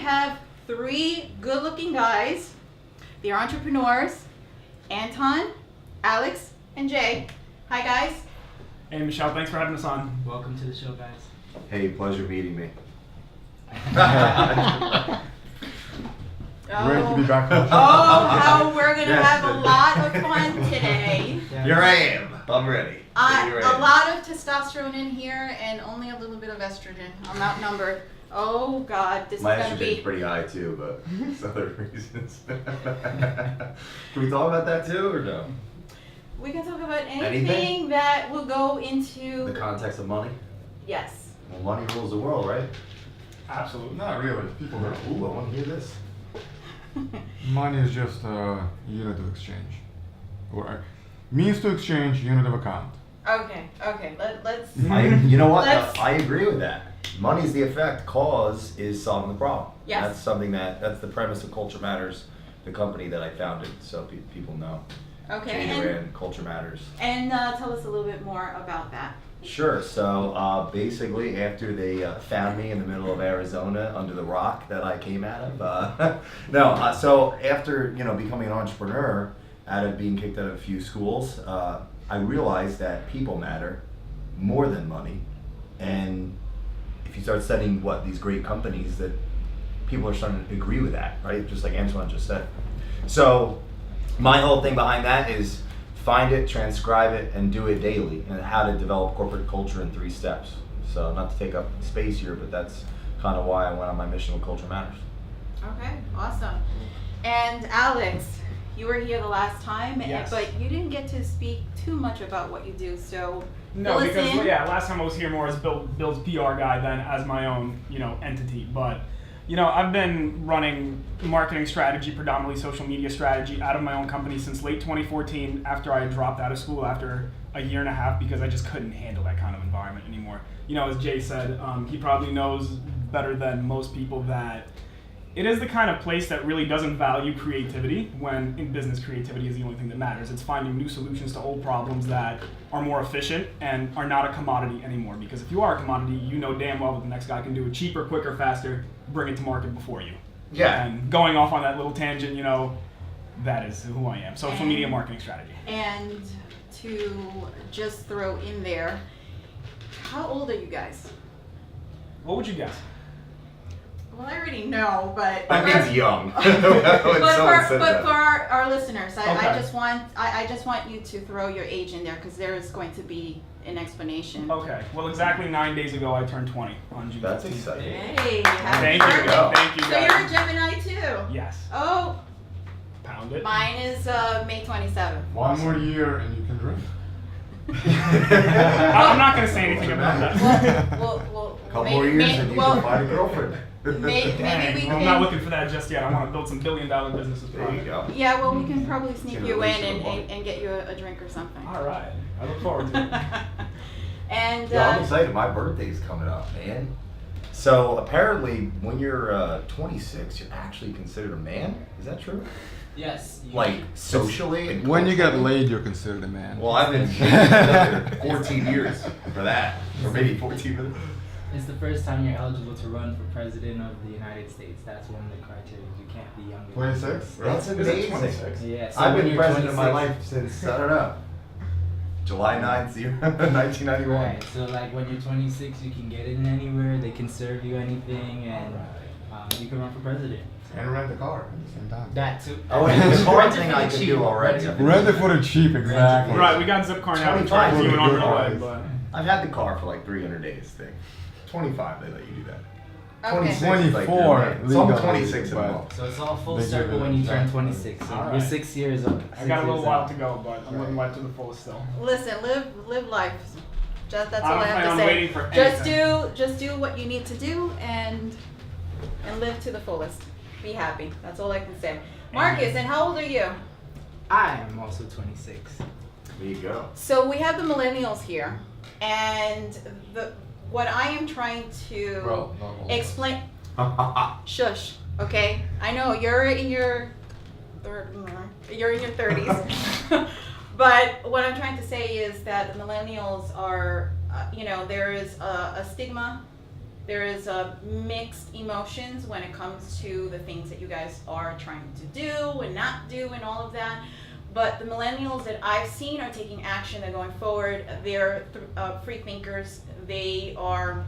have three good-looking guys. They're entrepreneurs. Anton, Alex, and Jay. Hi, guys. Hey, Michelle, thanks for having us on. Welcome to the show, guys. Hey, pleasure meeting me. Great to be back. How we're going to have a lot of fun today. Here I am. I'm ready. A lot of testosterone in here and only a little bit of estrogen. I'm outnumbered. Oh, God, this My is going to be... estrogen's pretty high too, but it's other reasons. Can we talk about that too, or no? We can talk about anything that will go into... The context of money? Yes. Well, money rules the world, right? Absolutely. Not really. People go, Ooh, I want to hear this. money is just a unit of exchange. Or a means to exchange, unit of account. Okay. Let's... You know what? Let's- I agree with that. Money is the effect. Cause is solving the problem. Yes. That's something that's the premise of Culture Matters, the company that I founded, so people know. Okay, Doran, Culture Matters. and tell us a little bit more about that. Sure. So basically, after they found me in the middle of Arizona under the rock that I came out of, so after becoming an entrepreneur, out of being kicked out of a few schools, I realized that people matter more than money, and if you start studying these great companies, that people are starting to agree with that, right? Just like Anton just said. So my whole thing behind that is find it, transcribe it, and do it daily, and how to develop corporate culture in 3 steps. So not to take up space here, but that's kind of why I went on my mission with Culture Matters. Okay, awesome. And Alex, you were here the last time, Yes. but you didn't get to speak too much about what you do, so No, fill us because in. last time I was here more as Bill's PR guy than as my own, entity. But, I've been running marketing strategy, predominantly social media strategy, out of my own company since late 2014 after I had dropped out of school after a year and a half because I just couldn't handle that kind of environment anymore. As Jay said, he probably knows better than most people that it is the kind of place that really doesn't value creativity when in business creativity is the only thing that matters. It's finding new solutions to old problems that are more efficient and are not a commodity anymore. Because if you are a commodity, you know damn well that the next guy can do it cheaper, quicker, faster, bring it to market before you. Yeah. And going off on that little tangent, that is who I am. Social media marketing strategy. And to just throw in there, how old are you guys? What would you guess? Well, I already know, but That means young. but When for our listeners, I Okay. just want you to throw your age in there because there is going to be an explanation. Okay. Well, exactly 9 days ago, I turned 20 on June That's 15th. exciting. Hey, happy Thank you. birthday. Thank you, So guys. you're a Gemini too. Yes. Oh, Pound it. mine is May 27th. One more year and you can drink. I'm not going to say anything about that. Well, Couple more years and you can find a girlfriend. Maybe Dang, we well, can. I'm not looking for that just yet. I want to build some billion-dollar businesses. There you go. Yeah, well, we can probably sneak Can you in release it and, and get you a drink or something. All right. I look forward to it. And Yeah, I'm excited. My birthday's coming up, man. So apparently, when you're 26, you're actually considered a man. Is that true? Yes. Like socially and When you get culturally? laid, you're considered a man. Well, I've been dating 14 years for that, or maybe 14 minutes. It's the first time you're eligible to run for president of the United States. That's one of the criteria. You can't be younger. 26? That's Is it amazing. 26? Yeah. So I've when been you're president of my 26 life since I don't know, July 9th, 1991. Right. So like when you're 26, you can get in anywhere. They can serve you anything, and you can run for president. And rent a car at the same time. That too. Oh, and the car Rent it thing for I the can cheap. do already. Rent it for the cheap, exactly. Right, we got Zipcar now. We're 25 trying to do it on good the way, price. but I've had the car for like 300 days thing. 25, they let you do that. Okay. 26 is like 24 your man. So I'm legally, 26 in a but- month. So it's all full They give circle it when you turn exactly. 26. So All you're right. 6 years old. I got a little while to go, but I'm living life to the fullest still. Listen, live life. That's I all don't I have plan to on say. waiting for Just do what you need to do and live to the fullest. Be happy. That's all I can say. Marcus, and how old are you? I am also 26. There you go. So we have the millennials here, and what I am trying to Well, not all. explain. Shush. Okay, I know you're in your you're in your 30s, but what I'm trying to say is that the millennials are, there is a stigma there is mixed emotions when it comes to the things that you guys are trying to do and not do and all of that. But the millennials that I've seen are taking action. They're going forward. They're free thinkers. They're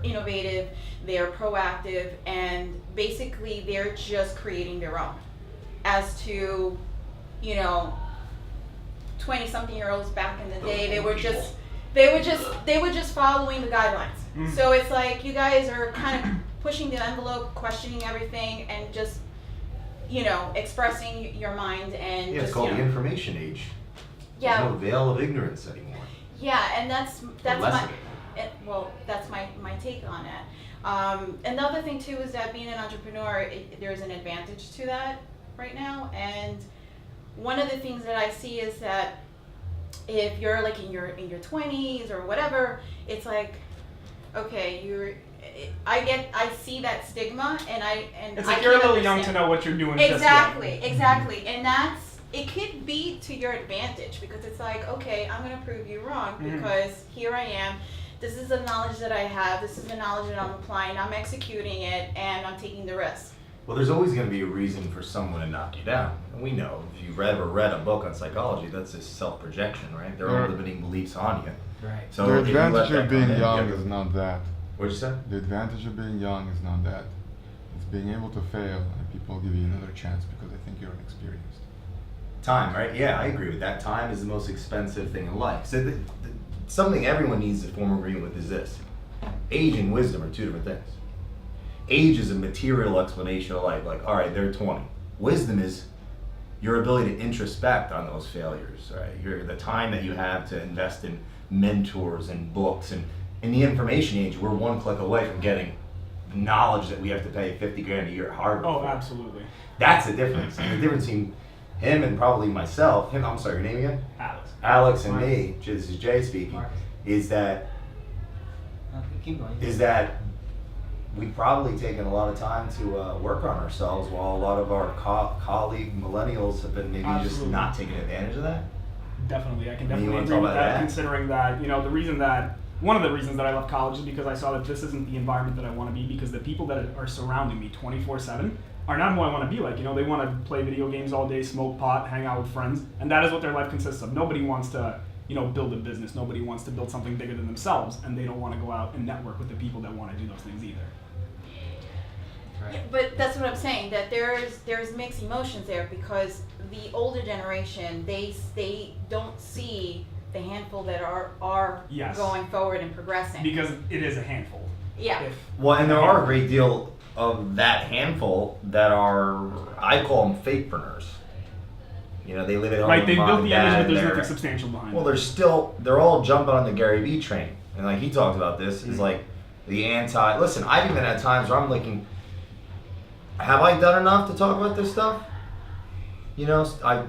innovative. They're proactive, and basically they're just creating their own. As to, 20-something-year-olds back in the day, they were just following the guidelines. So it's like you guys are kind of pushing the envelope, questioning everything, and just expressing your mind and Yeah, it's just, called the information age. Yeah. There's no veil of ignorance anymore. Yeah, and that's less my of that's my take on it. Another thing too is that being an entrepreneur, there's an advantage to that right now. And one of the things that I see is that if you're like in your 20s or whatever, it's like, okay, I see that stigma, and It's I like you're a can't little young to understand. know what you're doing. Exactly, and it could be to your advantage, because it's like, okay, I'm gonna prove you wrong, because here I am. This is the knowledge that I have. This is the knowledge that I'm applying. I'm executing it, and I'm taking the risk. Well, there's always going to be a reason for someone to knock you down. And we know, if you've ever read a book on psychology, that's just self-projection, right? Their own limiting beliefs on you. Right. So The if you let advantage that of being come in, young you is have- not that. What'd you say? The advantage of being young is not that. It's being able to fail and people give you another chance because they think you're inexperienced. Time, right? Yeah, I agree with that. Time is the most expensive thing in life. So something everyone needs to form agreement with is this. Age and wisdom are two different things. Age is a material explanation of life, like, all right, they're 20. Wisdom is your ability to introspect on those failures, right? The time that you have to invest in mentors and books. And in the information age, we're one click away from getting knowledge that we have to pay 50 grand a year Harvard Oh, for. absolutely. That's the difference. And the difference between him and probably myself, I'm sorry, your name again? Alex and me, this is Jay speaking, is that Keep going. we've probably taken a lot of time to work on ourselves, while a lot of our colleague millennials have been maybe just Absolutely. not taking advantage of that. Definitely, I can You definitely wanna agree talk with about that, that? considering that, one of the reasons that I left college is because I saw that this isn't the environment that I want to be, because the people that are surrounding me 24/7 are not who I want to be like. They want to play video games all day, smoke pot, hang out with friends, and that is what their life consists of. Nobody wants to, build a business. Nobody wants to build something bigger than themselves, and they don't want to go out and network with the people that want to do those things either. Right. Yeah, but that's what I'm saying, that there's mixed emotions there, because the older generation, they don't see the handful that are Yes. going forward and progressing. Because it is a handful. Yeah. Well, and there are a great deal of that handful that are, I call them fakepreneurs. They live at home Right, with they mom built and the image, dad, but there's they're- nothing substantial behind Well, it. they're all jumping on the Gary Vee train. And like he talked about this, is like the listen, I've even had times where I'm thinking, have I done enough to talk about this stuff? I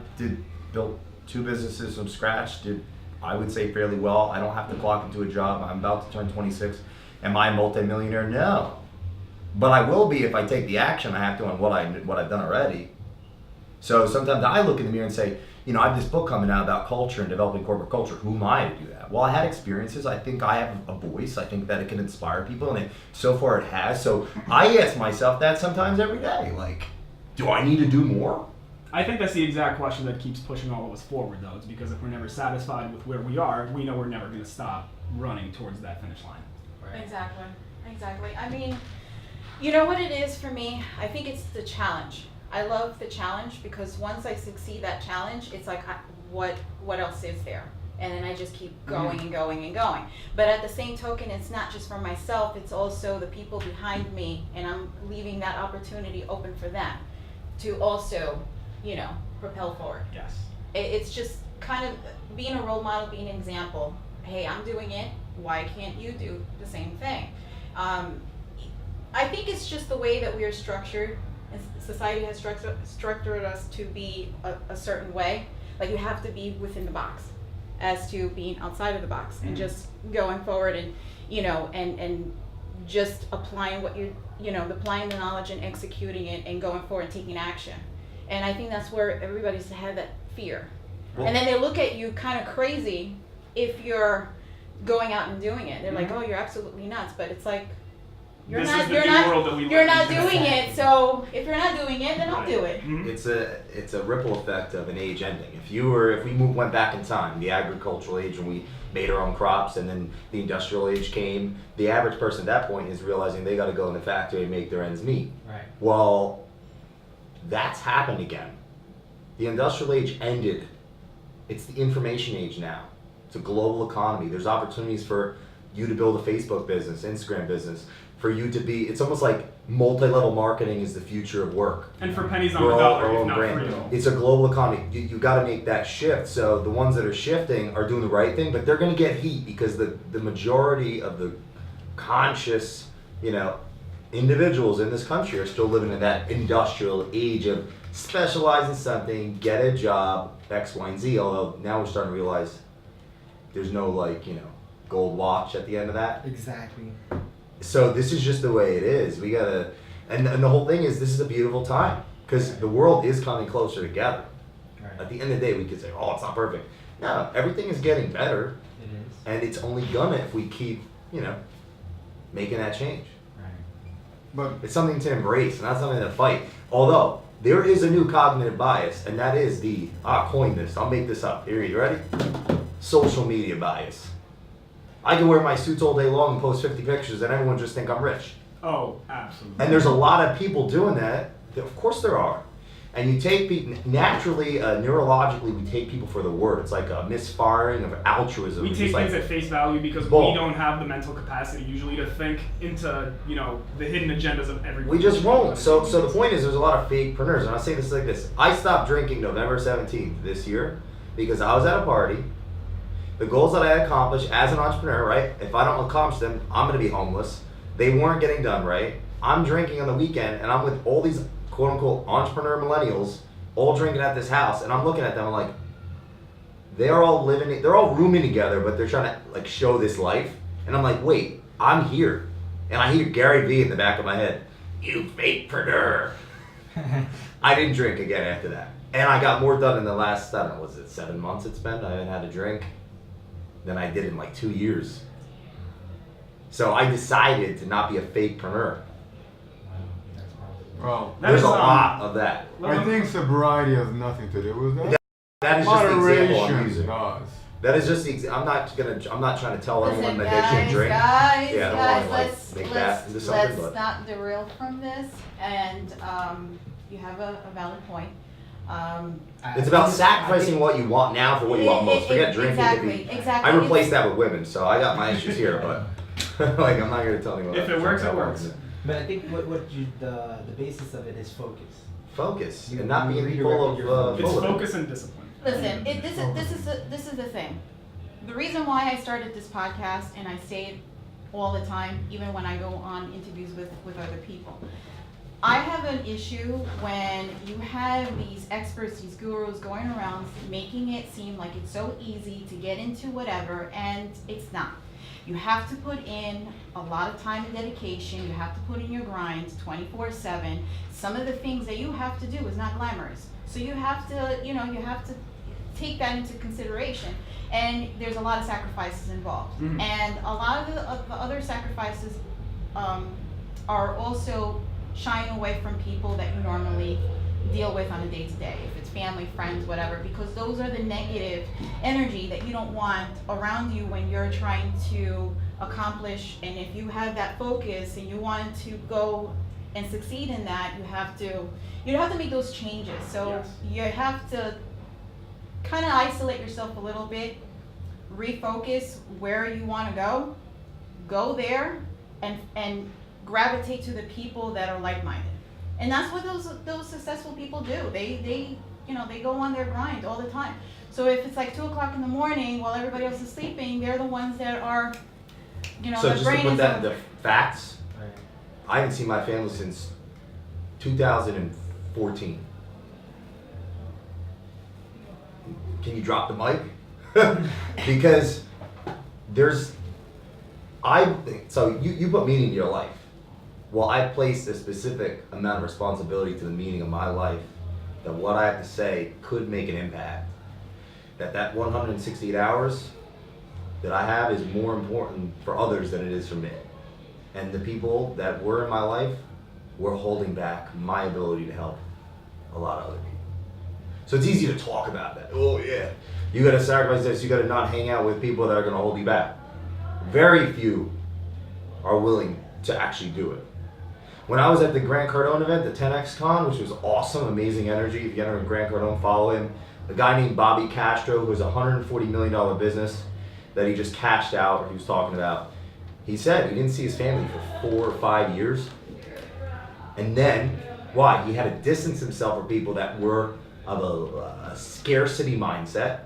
built 2 businesses from scratch, did, I would say, fairly well. I don't have to clock into a job. I'm about to turn 26. Am I a multimillionaire? No. But I will be if I take the action I have to on what I've done already. So sometimes I look in the mirror and say, I have this book coming out about culture and developing corporate culture. Who am I to do that? Well, I had experiences. I think I have a voice. I think that it can inspire people, and so far it has. So I ask myself that sometimes every day. Like, do I need to do more? I think that's the exact question that keeps pushing all of us forward, though. It's because if we're never satisfied with where we are, we know we're never going to stop running towards that finish line. Right. Exactly. I mean, you know what it is for me? I think it's the challenge. I love the challenge, because once I succeed that challenge, it's like, what else is there? And then I just keep going and going and going. But at the same token, it's not just for myself, it's also the people behind me, and I'm leaving that opportunity open for them to also, propel forward. Yes. It's just kind of being a role model, being an example. Hey, I'm doing it, why can't you do the same thing? I think it's just the way that we are structured. Society has structured us to be a certain way. Like, you have to be within the box, as to being outside of the box, and just going forward, and and just applying what applying the knowledge and executing it and going forward and taking action. And I think that's where everybody's had that fear. Well- And then they look at you kind of crazy if you're going out and doing it. They're like, oh, you're absolutely nuts, but it's like, you're This not, is the you're new not, world that we you're live not in. doing it. So if you're not doing it, then I'll do it. Mhm. It's a ripple effect of an age ending. If we went back in time, the agricultural age, and we made our own crops, and then the industrial age came, the average person at that point is realizing they got to go in the factory and make their ends meet. Right. Well, that's happened again. The industrial age ended. It's the information age now. It's a global economy. There's opportunities for you to build a Facebook business, Instagram business, for you to be, it's almost like multi-level marketing is the future of work. And for pennies on We're the all dollar, our if own not brand. for you. It's a global economy. You got to make that shift. So the ones that are shifting are doing the right thing, but they're going to get heat because the majority of the conscious, individuals in this country are still living in that industrial age of specialize in something, get a job, X, Y, and Z. Although now we're starting to realize there's no gold watch at the end of that. Exactly. So this is just the way it is. We gotta, and the whole thing is this is a beautiful time because the world is coming closer together. Right. At the end of the day, we could say, oh, it's not perfect. No, everything is getting better, It is. and it's only gonna if we keep, making that change. Right. But It's something to embrace, not something to fight. Although there is a new cognitive bias, and that is I'll coin this. I'll make this up. Here, you ready? Social media bias. I can wear my suits all day long and post 50 pictures, and everyone just think I'm rich. Oh, absolutely. And there's a lot of people doing that. Of course there are. And you take people, naturally, neurologically, we take people for the word. It's like a misfiring of altruism. We It's take like, things at face value because Bull. we don't have the mental capacity usually to think into, the hidden agendas of everyone. we just won't. So the point is there's a lot of fakepreneurs. And I say this like this. I stopped drinking November 17th this year because I was at a party. The goals that I accomplished as an entrepreneur, right? If I don't accomplish them, I'm going to be homeless. They weren't getting done right. I'm drinking on the weekend, and I'm with all these quote-unquote entrepreneur millennials all drinking at this house, and I'm looking at them, I'm like, they're all rooming together, but they're trying to show this life. And I'm like, wait, I'm here. And I hear Gary Vee in the back of my head, you fakepreneur. I didn't drink again after that. And I got more done in the last, I don't know, was it 7 months it's been? I haven't had a drink than I did in 2 years. So I decided to not be a fakepreneur. Wow, that's awesome. well, That There's is, a lot of that. I think sobriety has nothing to do with that. That is just the example I'm Moderation using. does. That is just the. I'm not trying to tell everyone Listen, that they should drink. guys, Yeah, I don't guys, wanna, let's make that into something, but not derail from this. And you have a valid point. it's about sacrificing what you want now for what you want most. Forget drinking. Exactly. I replaced that with women, so I got my issues here, but I'm not gonna tell anyone. If it works, it works. But I think the basis of it is focus. Focus You- and not you being redirect full of. your It's full of it. focus and discipline. Listen, this is the thing. The reason why I started this podcast and I say it all the time, even when I go on interviews with other people. I have an issue when you have these experts, these gurus going around making it seem like it's so easy to get into whatever, and it's not. You have to put in a lot of time and dedication. You have to put in your grind 24/7. Some of the things that you have to do is not glamorous. So you have to take that into consideration. And there's a lot of sacrifices involved. Mhm. And a lot of the other sacrifices are also shying away from people that you normally deal with on a day-to-day, if it's family, friends, whatever, because those are the negative energy that you don't want around you when you're trying to accomplish. And if you have that focus and you want to go and succeed in that, you have to make those changes. So Yes. you have to kind of isolate yourself a little bit, refocus where you want to go there, and gravitate to the people that are like-minded. And that's what those successful people do. They go on their grind all the time. So if it's 2:00 in the morning while everybody else is sleeping, they're the ones that are, So their just to brain put is that into facts, Right. I haven't seen my family since 2014. Can you drop the mic? Because so you put meaning to your life. Well, I placed a specific amount of responsibility to the meaning of my life, that what I have to say could make an impact. That 168 hours that I have is more important for others than it is for me. And the people that were in my life were holding back my ability to help a lot of other people. So it's easy to talk about that. Oh yeah, you gotta sacrifice this, you gotta not hang out with people that are gonna hold you back. Very few are willing to actually do it. When I was at the Grant Cardone event, the 10X Con, which was awesome, amazing energy. If you enter Grant Cardone, follow him. A guy named Bobby Castro, who has a $140 million business that he just cashed out, or he was talking about. He said he didn't see his family for 4 or 5 years. And then, why? He had to distance himself from people that were of a scarcity mindset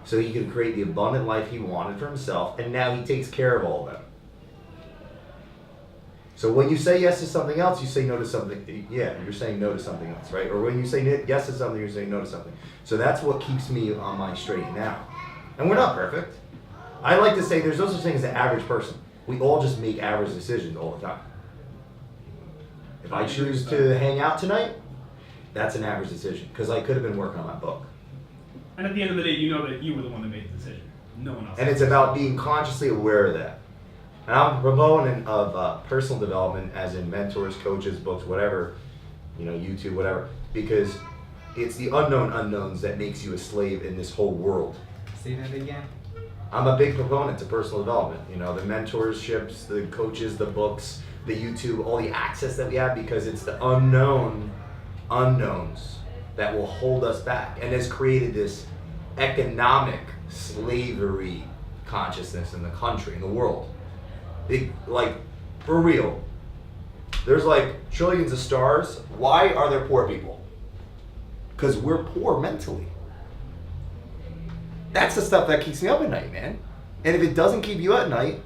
so he could create the abundant life he wanted for himself, and now he takes care of all of them. So when you say yes to something else, you say no to something. Yeah, you're saying no to something else, right? Or when you say yes to something, you're saying no to something. So that's what keeps me on my straight and narrow. And we're not perfect. I like to say there's no such thing as the average person. We all just make average decisions all the time. If I choose to hang out tonight, that's an average decision because I could have been working on my book. And at the end of the day, you know that you were the one that made the decision. No one else. And it's about being consciously aware of that. And I'm a proponent of personal development, as in mentors, coaches, books, whatever, YouTube, whatever, because it's the unknown unknowns that makes you a slave in this whole world. Say that again. I'm a big proponent to personal development. The mentorships, the coaches, the books, the YouTube, all the access that we have, because it's the unknown unknowns that will hold us back and has created this economic slavery consciousness in the country, in the world. For real, there's like trillions of stars. Why are there poor people? Because we're poor mentally. That's the stuff that keeps me up at night, man. And if it doesn't keep you at night,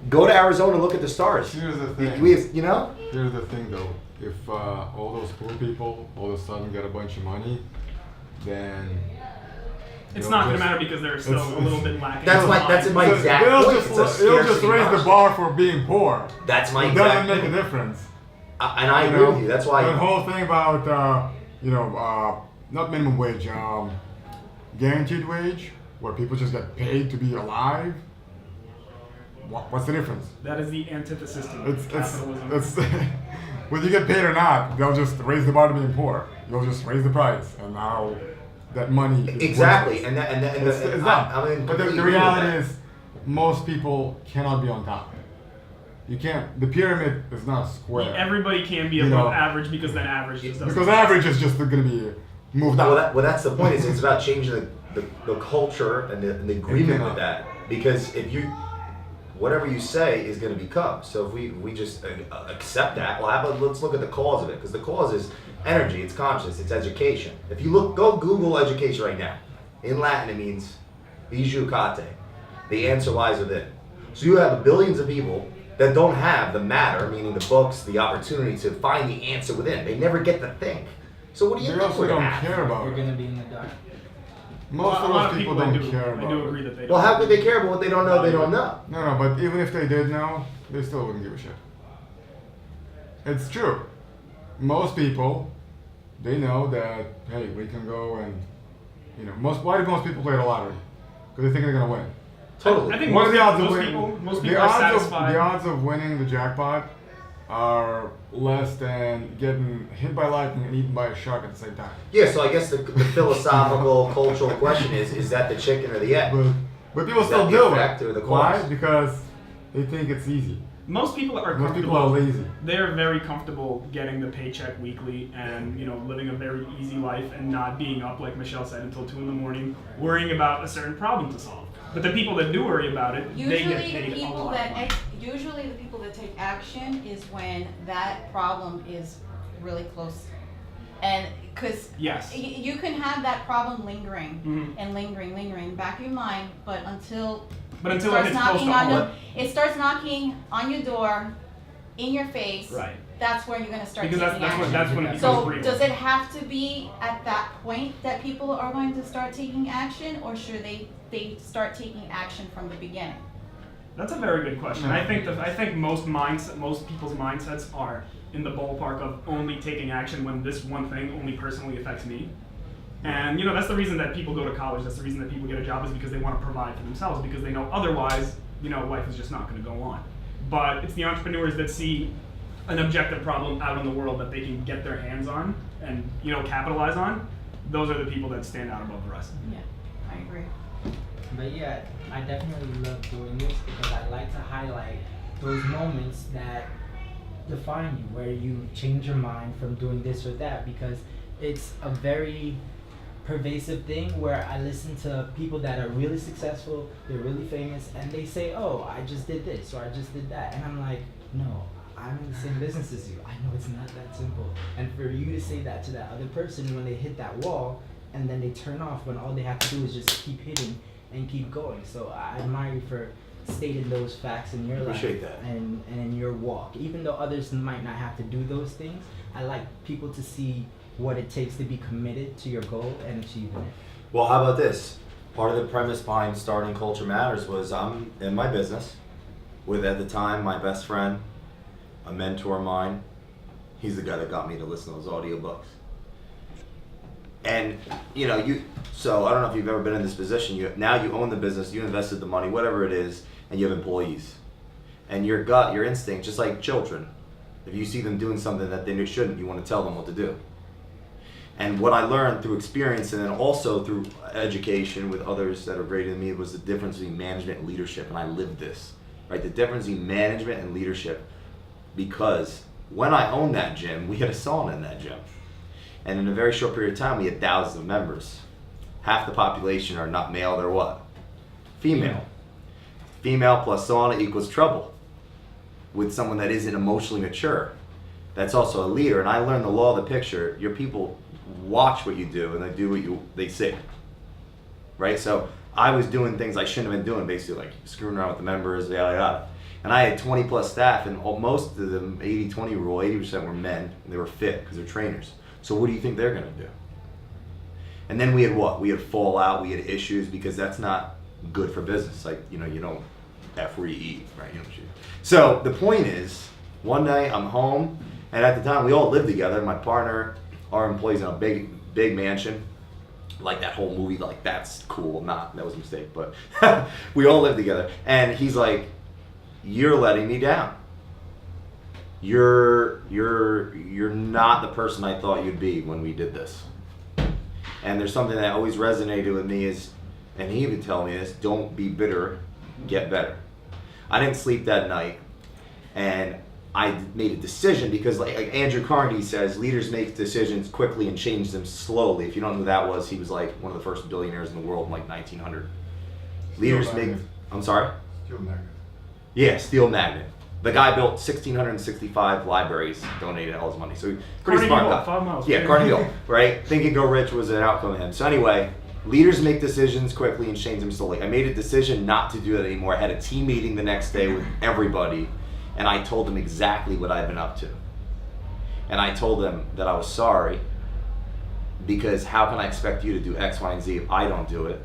go to Arizona and look at the stars. Here's the thing. Here's the thing though. If all those poor people all of a sudden get a bunch of money, then it's not going to matter because they're still a little bit lacking. That's my exact point. It'll just raise the bar for being poor. That's my It exact doesn't make point. a difference. And I agree with you. That's why. The whole thing about not minimum wage, guaranteed wage, where people just get paid to be alive. What's the difference? That is the antithesis to It's capitalism. whether you get paid or not, they'll just raise the bar to being poor. They'll just raise the price, and now that money is Exactly, worthless. and It's not. I'm But the reality is, most people cannot be on top. You can't. The pyramid is not square. Everybody can be above average because then average just doesn't. Because average is just going to be moved up. Well, that's the point. It's about changing the culture and the agreement with that. Because if you, whatever you say is going to become. So if we just accept that, well, how about let's look at the cause of it? Because the cause is energy, it's consciousness, it's education. If you go Google education right now. In Latin, it means bijoucate. The answer lies within. So you have billions of people that don't have the matter, meaning the books, the opportunity to find the answer within. They never get to think. So what do you They think also we're don't gonna have? care about You're it. gonna be in the dark. Most A lot of those people don't care I about do it. agree that they don't. Well, how could they care about what they don't know? They don't know. No, but even if they did know, they still wouldn't give a shit. It's true. Most people, they know that, hey, we can go and, why do most people play the lottery? Because they think they're going to win. Totally. I think What are the odds of most winning? people are satisfied. The odds of winning the jackpot are less than getting hit by lightning and eaten by a shark at the same time. Yeah, so I guess the philosophical, cultural question is that the chicken or the egg? But people Is still that the do effect it. or the Why? cause? Because they think it's easy. Most people are Most comfortable. people are lazy. They're very comfortable getting the paycheck weekly and living a very easy life and not being up, like Michelle said, until 2 a.m, worrying about a certain problem to solve. But the people that do worry about it, they get paid a lot of money. Usually the people that take action is when that problem is really close. And because Yes. you can have that problem lingering Mhm. and lingering back in your mind, but until But it until it starts hits close knocking to on home. it starts knocking on your door, in your face. Right. That's where you're gonna start Because taking action. that's when it becomes So real. does it have to be at that point that people are going to start taking action, or should they start taking action from the beginning? That's a very good question. I think most people's mindsets are in the ballpark of only taking action when this one thing only personally affects me. And that's the reason that people go to college. That's the reason that people get a job, is because they want to provide for themselves, because they know otherwise, life is just not going to go on. But it's the entrepreneurs that see an objective problem out in the world that they can get their hands on and capitalize on. Those are the people that stand out above the rest. Yeah, I agree. But yeah, I definitely love doing this because I like to highlight those moments that define you, where you change your mind from doing this or that, because it's a very pervasive thing where I listen to people that are really successful, they're really famous, and they say, oh, I just did this or I just did that. And I'm like, no, I'm in the same business as you. I know it's not that simple. And for you to say that to that other person when they hit that wall and then they turn off, when all they have to do is just keep hitting and keep going. So I admire you for stating those facts in your Appreciate life that. and in your walk. Even though others might not have to do those things, I like people to see what it takes to be committed to your goal and achieving it. Well, how about this? Part of the premise behind starting Culture Matters was I'm in my business with, at the time, my best friend, a mentor of mine. He's the guy that got me to listen to those audiobooks. And so I don't know if you've ever been in this position. Now you own the business, you invested the money, whatever it is, and you have employees. And your gut, your instinct, just like children, if you see them doing something that they shouldn't, you want to tell them what to do. And what I learned through experience and then also through education with others that are greater than me was the difference between management and leadership. And I lived this, right? The difference between management and leadership, because when I owned that gym, we had a sauna in that gym. And in a very short period of time, we had thousands of members. Half the population are not male, they're what? Female. Female plus sauna equals trouble with someone that isn't emotionally mature. That's also a leader. And I learned the law of the picture. Your people watch what you do and they do what they say. Right? So I was doing things I shouldn't have been doing, basically like screwing around with the members, yada yada. And I had 20 plus staff, and most of them 80-20 rule, 80% were men, and they were fit because they're trainers. So what do you think they're gonna do? And then we had what? We had fallout, we had issues, because that's not good for business. Like, you don't F where you eat, right? So the point is, one night I'm home, and at the time we all lived together. My partner, our employees in a big mansion, like that whole movie, like that's cool. That was a mistake, but we all lived together. And he's like, "You're letting me down. You're not the person I thought you'd be when we did this." And there's something that always resonated with me is, and he even told me this: don't be bitter, get better. I didn't sleep that night, and I made a decision because, like Andrew Carnegie says, leaders make decisions quickly and change them slowly. If you don't know who that was, he was like one of the first billionaires in the world in like 1900. Leaders make. I'm sorry. Steel magnet. Yeah, steel magnet. The guy built 1,665 libraries, donated all his money. So pretty Carnegie smart Hall, guy. 5 miles. Yeah, Carnegie Hall, right? Think and Grow Rich was an outcome of him. So anyway, leaders make decisions quickly and change them slowly. I made a decision not to do that anymore. I had a team meeting the next day with everybody, and I told them exactly what I'd been up to. And I told them that I was sorry, because how can I expect you to do X, Y, and Z if I don't do it?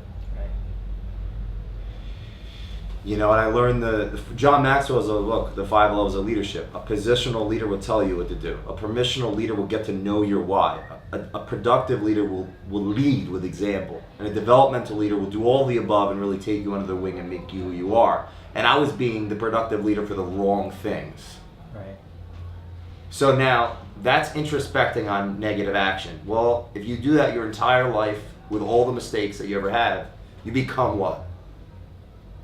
And I learned John Maxwell's book, The 5 Levels of Leadership. A positional leader will tell you what to do. A permissional leader will get to know your why. A productive leader will lead with example. And a developmental leader will do all the above and really take you under the wing and make you who you are. And I was being the productive leader for the wrong things. Right. So now, that's introspecting on negative action. Well, if you do that your entire life with all the mistakes that you ever have, you become what?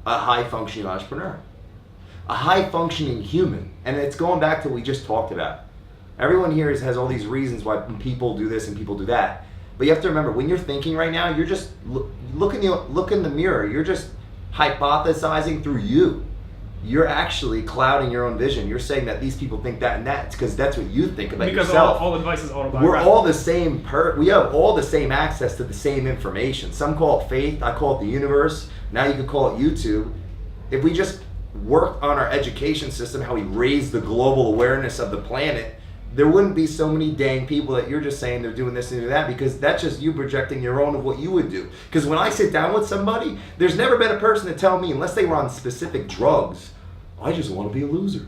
A high-functioning entrepreneur. A high-functioning human. And it's going back to what we just talked about. Everyone here has all these reasons why people do this and people do that. But you have to remember, when you're thinking right now, you're just, look in the mirror, you're just hypothesizing through you. You're actually clouding your own vision. You're saying that these people think that and that. It's because that's what you think about because yourself. all advice is autobiographical. We're all the same. We have all the same access to the same information. Some call it faith. I call it the universe. Now you could call it YouTube. If we just worked on our education system, how we raise the global awareness of the planet, there wouldn't be so many dang people that you're just saying they're doing this and doing that, because that's just you projecting your own of what you would do. Because when I sit down with somebody, there's never been a person to tell me, unless they were on specific drugs, I just want to be a loser.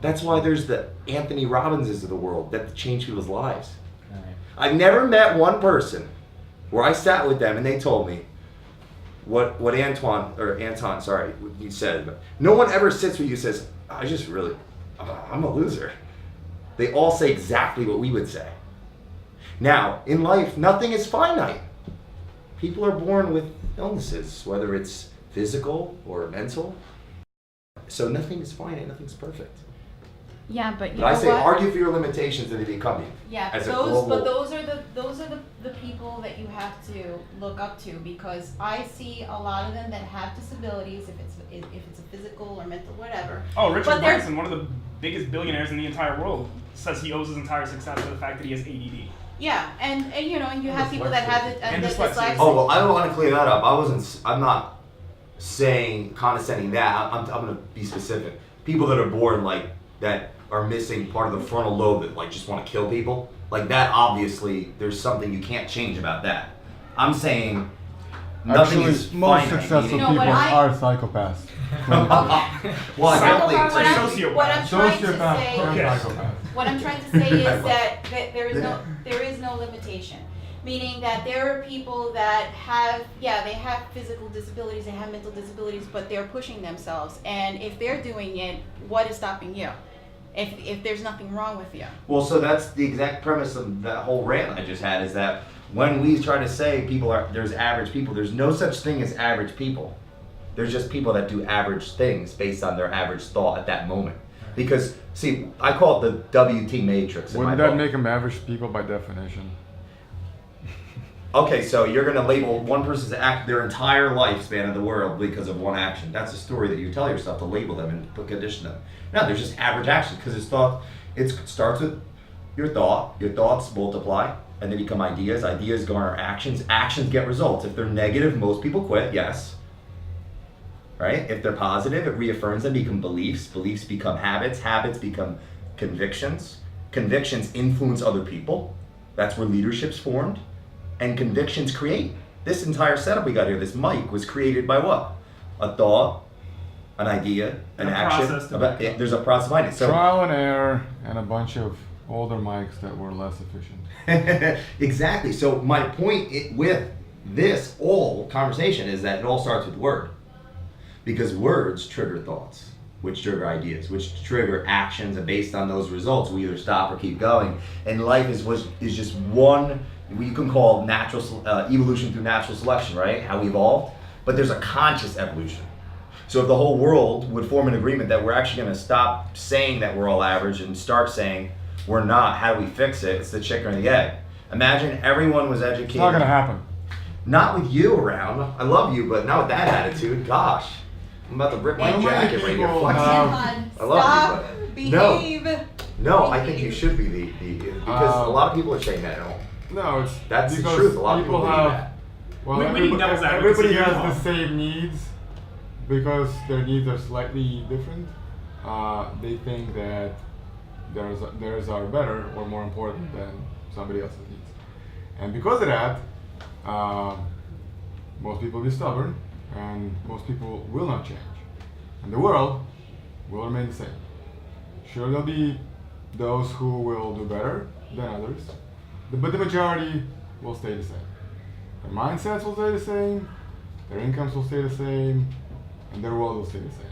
That's why there's the Anthony Robbinses of the world that change people's lives. Right. I've never met one person where I sat with them and they told me what Anton, sorry, what you said. No one ever sits with you and says, I'm a loser. They all say exactly what we would say. Now, in life, nothing is finite. People are born with illnesses, whether it's physical or mental. So nothing is finite, nothing's perfect. Yeah, but you But I know say what? argue for your limitations and they become you. Yeah, As a those global- those are the people that you have to look up to, because I see a lot of them that have disabilities, if it's a physical or mental, whatever. Oh, Richard But they're- Branson, one of the biggest billionaires in the entire world, says he owes his entire success to the fact that he has ADD. Yeah, and you know, and you have people that have it And the dyslexia. dyslexia. Oh, well, I don't want to clear that up. I'm not saying, condescending that. I'm going to be specific. People that are born like that are missing part of the frontal lobe that like just want to kill people. Like that, obviously, there's something you can't change about that. I'm saying nothing Actually, is most finite. successful You know, people what I- are psychopaths. Well, I What definitely. Sociopath. I'm trying to Sociopath say, and Okay. psychopath. what I'm trying to say is that there is no limitation. Meaning that there are people that they have physical disabilities, they have mental disabilities, but they're pushing themselves. And if they're doing it, what is stopping you? If there's nothing wrong with you. Well, so that's the exact premise of that whole rant I just had, is that when we try to say there's average people, there's no such thing as average people. There's just people that do average things based on their average thought at that moment. Because, see, I call it the WT matrix in my Wouldn't that book. make them average people by definition? Okay, so you're going to label one person's their entire lifespan of the world because of one action. That's a story that you tell yourself to label them and put condition them. No, they're just average actions because it starts with your thought. Your thoughts multiply and they become ideas. Ideas garner actions. Actions get results. If they're negative, most people quit, yes. Right? If they're positive, it reaffirms them, become beliefs. Beliefs become habits. Habits become convictions. Convictions influence other people. That's where leadership's formed. And convictions create. This entire setup we got here, this mic, was created by what? A thought, an idea, an And a action. process to back up. There's a process behind it. So Trial and error and a bunch of older mics that were less efficient. exactly. So my point with this whole conversation is that it all starts with word. Because words trigger thoughts, which trigger ideas, which trigger actions, and based on those results, we either stop or keep going. And life is just one, you can call natural evolution through natural selection, right? How we evolved. But there's a conscious evolution. So if the whole world would form an agreement that we're actually going to stop saying that we're all average and start saying we're not, how do we fix it? It's the chicken or the egg. Imagine everyone was educated. It's not gonna happen. Not with you around. I love you, but not with that attitude. Gosh. I'm about to rip my How many jacket right here. people Flexing. have- I love Stop, you, but behave. no, I think you should be the because a lot of people are saying that. No, it's That's the because truth. A lot of people believe have. that. Well, We need everybody, devil's advocacy everybody here as has well. the same needs because their needs are slightly different. They think that theirs are better or more important than somebody else's needs, and because of that, most people will be stubborn, and most people will not change, and the world will remain the same. Sure, there'll be those who will do better than others, but the majority will stay the same. Their mindsets will stay the same, their incomes will stay the same, and their world will stay the same.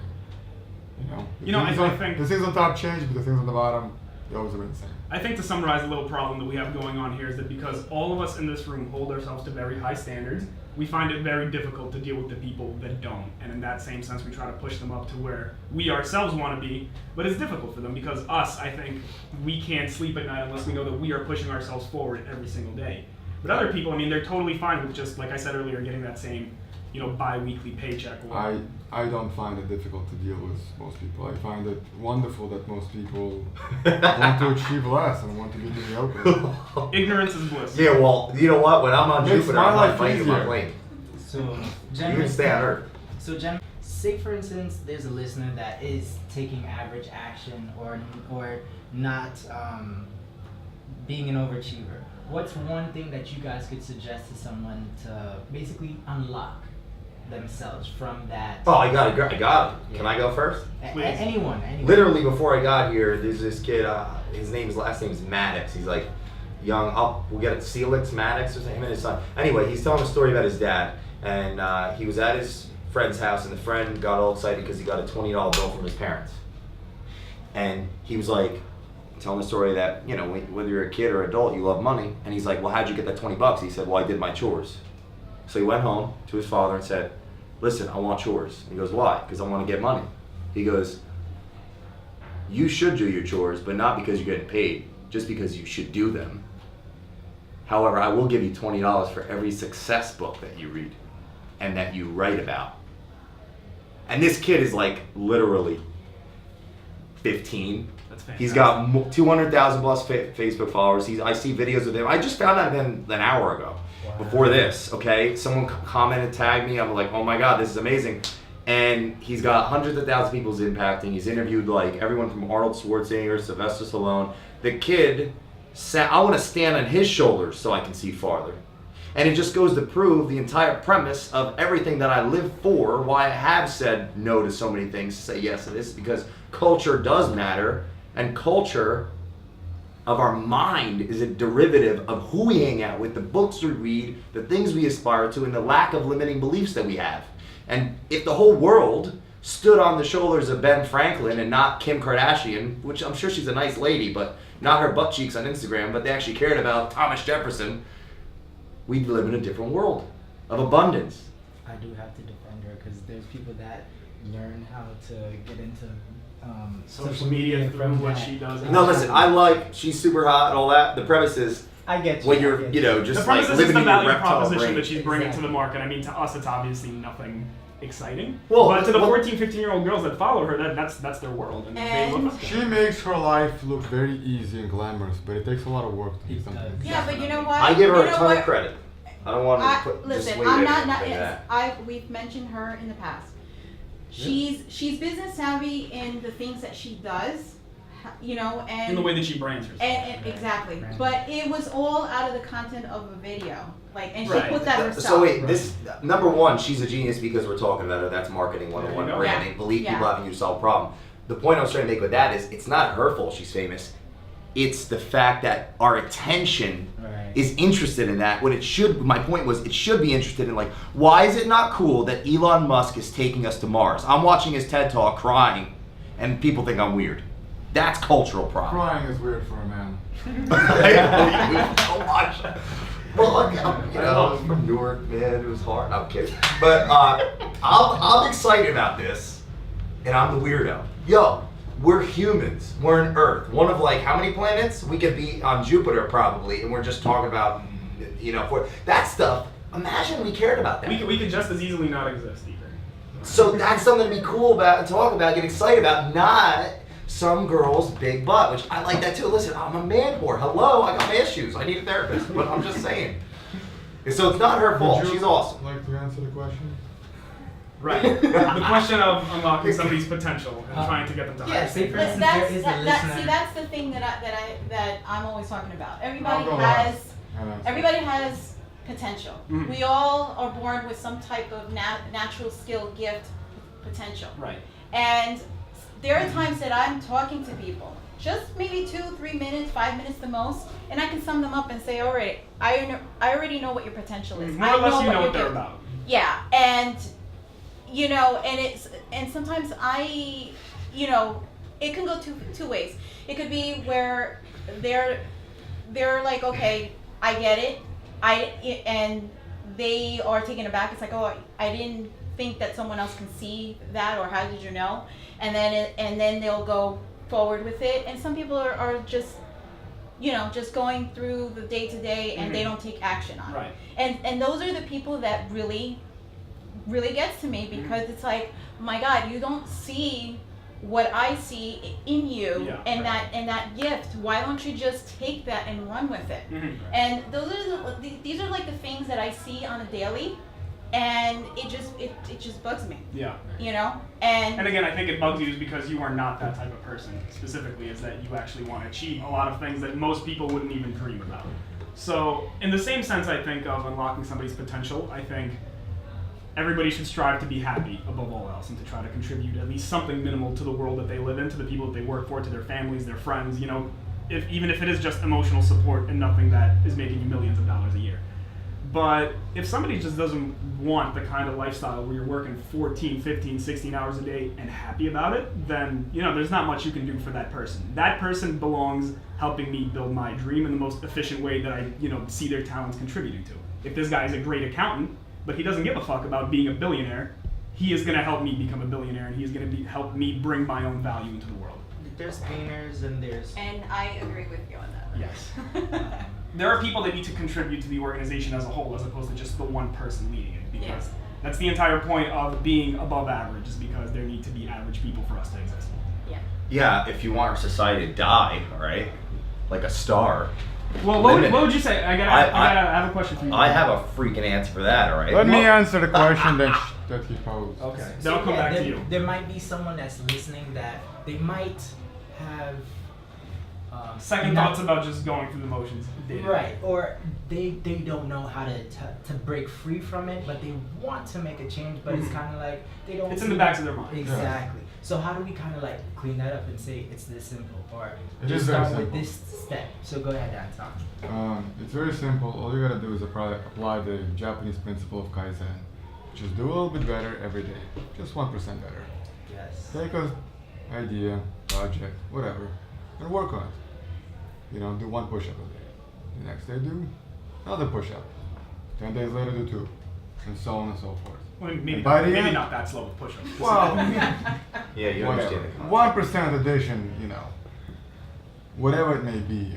The things on top change, but the things on the bottom, they always remain the same. I think to summarize a little problem that we have going on here is that because all of us in this room hold ourselves to very high standards, we find it very difficult to deal with the people that don't. And in that same sense, we try to push them up to where we ourselves want to be, but it's difficult for them because I think we can't sleep at night unless we know that we are pushing ourselves forward every single day. But other people, I mean, they're totally fine with just, like I said earlier, getting that same, bi-weekly paycheck. I don't find it difficult to deal with most people. I find it wonderful that most people want to achieve less and want to be mediocre. Ignorance is bliss. Yeah, well, you know what? When I'm on Makes Jupiter, my I'm life not fighting my easier. plane. So, You gentlemen, can stay on Earth. So, say for instance, there's a listener that is taking average action or not being an overachiever. What's one thing that you guys could suggest to someone to basically unlock themselves from that? Oh, I got it. Yeah. Can I go first? Please. Anyone. Literally before I got here, there's this kid. His last name is Maddox. He's like young, we'll get it, Celix, Maddox, or something, him and his son. Anyway, he's telling a story about his dad, and he was at his friend's house, and the friend got all excited because he got a $20 bill from his parents. And he was like, telling the story that, you know, whether you're a kid or adult, you love money. And he's like, well, how'd you get that $20? He said, well, I did my chores. So he went home to his father and said, listen, I want chores. He goes, why? Because I want to get money. He goes, you should do your chores, but not because you're getting paid, just because you should do them. However, I will give you $20 for every success book that you read and that you write about. And this kid is like literally 15. That's fantastic. He's got 200,000 plus Facebook followers. I see videos of him. I just found out of him an hour ago. Wow. Before this, okay? Someone commented, tagged me. I'm like, oh my God, this is amazing. And he's got hundreds of thousands of people he's impacting. He's interviewed like everyone from Arnold Schwarzenegger, Sylvester Stallone. The kid said, I want to stand on his shoulders so I can see farther. And it just goes to prove the entire premise of everything that I live for, why I have said no to so many things, to say yes to this, because culture does matter, and culture of our mind is a derivative of who we hang out with, the books we read, the things we aspire to, and the lack of limiting beliefs that we have. And if the whole world stood on the shoulders of Ben Franklin and not Kim Kardashian, which I'm sure she's a nice lady, but not her butt cheeks on Instagram, but they actually cared about Thomas Jefferson, we'd live in a different world of abundance. I do have to defend her because there's people that learn how to get into Social media through from what that. she does. No, listen, she's super hot and all that. The premise is I get you. when I you're, get you know, The just premise like is living the in your value reptile proposition brain. that she's bringing to the Exactly. market. I mean, to us, it's obviously nothing exciting. Well, but to the well- 14, 15-year-old girls that follow her, that's their world, and they look up to She her. makes her life look very easy and glamorous, but it takes a lot of work to do It something. does. Yeah, but you know what? I give her You a know ton what? of credit. I don't want to put Listen, dissuade I'm anything not. like that. We've mentioned her in the past. She's business savvy in the things that she does, you know, and In the way that she brands herself. and exactly. Right. But it was all out of the content of a video, like, and she Right. put that herself. So wait, this number one, she's a genius because we're talking about her. That's marketing 101, There you go. branding. Yeah. Believe people Yeah. having you to solve a problem. The point I was trying to make with that is it's not her fault she's famous. It's the fact that our attention Right. is interested in that when it should, my point was it should be interested in like, why is it not cool that Elon Musk is taking us to Mars? I'm watching his TED Talk crying and people think I'm weird. That's cultural problem. Crying is weird for a man. I believe you so much. Well, look, you know, I'm from Newark, man, it was hard. I'm kidding. But I'm excited about this, and I'm the weirdo. Yo, we're humans. We're an Earth. One of like, how many planets? We could be on Jupiter probably, and we're just talking about, you know, for that stuff. Imagine we cared about that. We could just as easily not exist either. So that's something to be cool about and talk about, get excited about, not some girl's big butt, which I like that too. Listen, I'm a man whore. Hello, I got my issues. I need a therapist, but I'm just saying. And so it's not her fault. Would you She's awesome. like to answer the question? Right. The question of unlocking somebody's potential and trying to get them to Yeah, hire. say for But instance, there is a that's listener. that's the thing that I'm always talking about. Everybody I'll go has last. I'll answer. everybody has potential. Mhm. We all are born with some type of natural skill, gift, potential. Right. And there are times that I'm talking to people, just maybe 2-3 minutes, 5 minutes the most, and I can sum them up and say, all right, I already know what your potential is. More I or less, you know your what they're gift- about. Yeah, and you know, and sometimes you know, it can go two ways. It could be where they're like, okay, I get it, and they are taken aback. It's like, oh, I didn't think that someone else can see that, or how did you know? And then they'll go forward with it. And some people are just, you know, just going through the day to day, and they don't take action on Right. it. And those are the people that really gets to me, because it's like, my God, you don't see what I see in you, Yeah, and right. that gift. Why don't you just take that and run with it? Mhm. And those are these are like the things that I see on a daily, and it just bugs me, Yeah. you know. And And again, I think it bugs you is because you are not that type of person specifically, is that you actually want to achieve a lot of things that most people wouldn't even dream about. So in the same sense, I think of unlocking somebody's potential, I think everybody should strive to be happy above all else and to try to contribute at least something minimal to the world that they live in, to the people that they work for, to their families, their friends, you know, even if it is just emotional support and nothing that is making you millions of dollars a year. But if somebody just doesn't want the kind of lifestyle where you're working 14, 15, 16 hours a day and happy about it, then, there's not much you can do for that person. That person belongs helping me build my dream in the most efficient way that I, see their talents contributing to. If this guy is a great accountant, but he doesn't give a fuck about being a billionaire, he is going to help me become a billionaire, and he is going to help me bring my own value into the world. There's gainers and there's. And I agree with you on that. Yes. There are people that need to contribute to the organization as a whole, as opposed to just the one person leading it. Because that's the entire point of being above average, is because there need to be average people for us to exist. Yeah. Yeah, if you want our society to die, right? Like a star. Well, what would you say? I have a question for you. I have a freaking answer for that, all right? Let me answer the question that he posed. Okay. Then I'll come back to you. There might be someone that's listening that they might have Second thoughts about just going through the motions. Right, or they don't know how to break free from it, but they want to make a change, but it's kind of like they don't. It's in the backs of their mind. Exactly. So how do we kind of like clean that up and say it's this simple, or It just is very start with simple. this step? So go ahead, Anton. It's very simple. All you gotta do is apply the Japanese principle of Kaizen. Just do a little bit better every day. Just 1% better. Yes. Take an idea, project, whatever, and work on it. Do 1 push-up a day. The next day do another push-up. 10 days later do 2. And so on and so forth. Well, maybe By the end- not that slow with push-ups. Well, Yeah, you understand the whatever. concept. 1% addition, whatever it may be.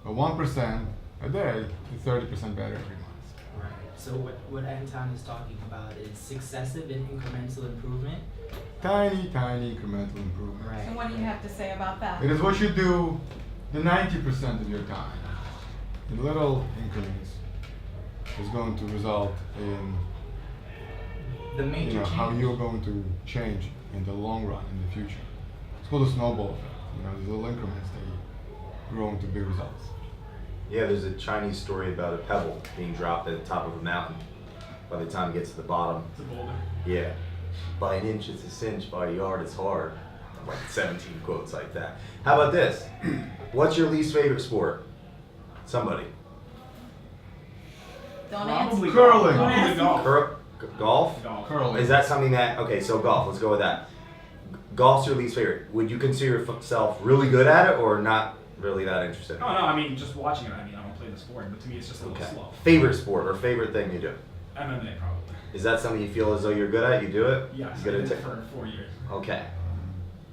But 1% a day is 30% better every month. Right. So what Anton is talking about is successive and incremental improvement. Tiny incremental improvement. Right. And what do you have to say about that? It is what you do the 90% of your time. In little increments is going to result in The major change. how you're going to change in the long run, in the future. It's called a snowball effect. These little increments, they grow into big results. Yeah, there's a Chinese story about a pebble being dropped at the top of a mountain. By the time it gets to the bottom, It's a boulder. yeah, by an inch it's a cinch, by a yard it's hard. Like 17 quotes like that. How about this? What's your least favorite sport? Somebody. Don't answer. Probably Curling. Probably golf. Golf? Golf. Curling. Is that something that, okay, so golf, let's go with that. Golf's your least favorite. Would you consider yourself really good at it or not really that interested? Oh, no, I mean, just watching it, I don't play the sport, but to me it's just a little Okay. slow. Favorite sport or favorite thing you do? MMA, probably. Is that something you feel as though you're good at? You do it? Yes, You I good did at it for 4 years. Okay.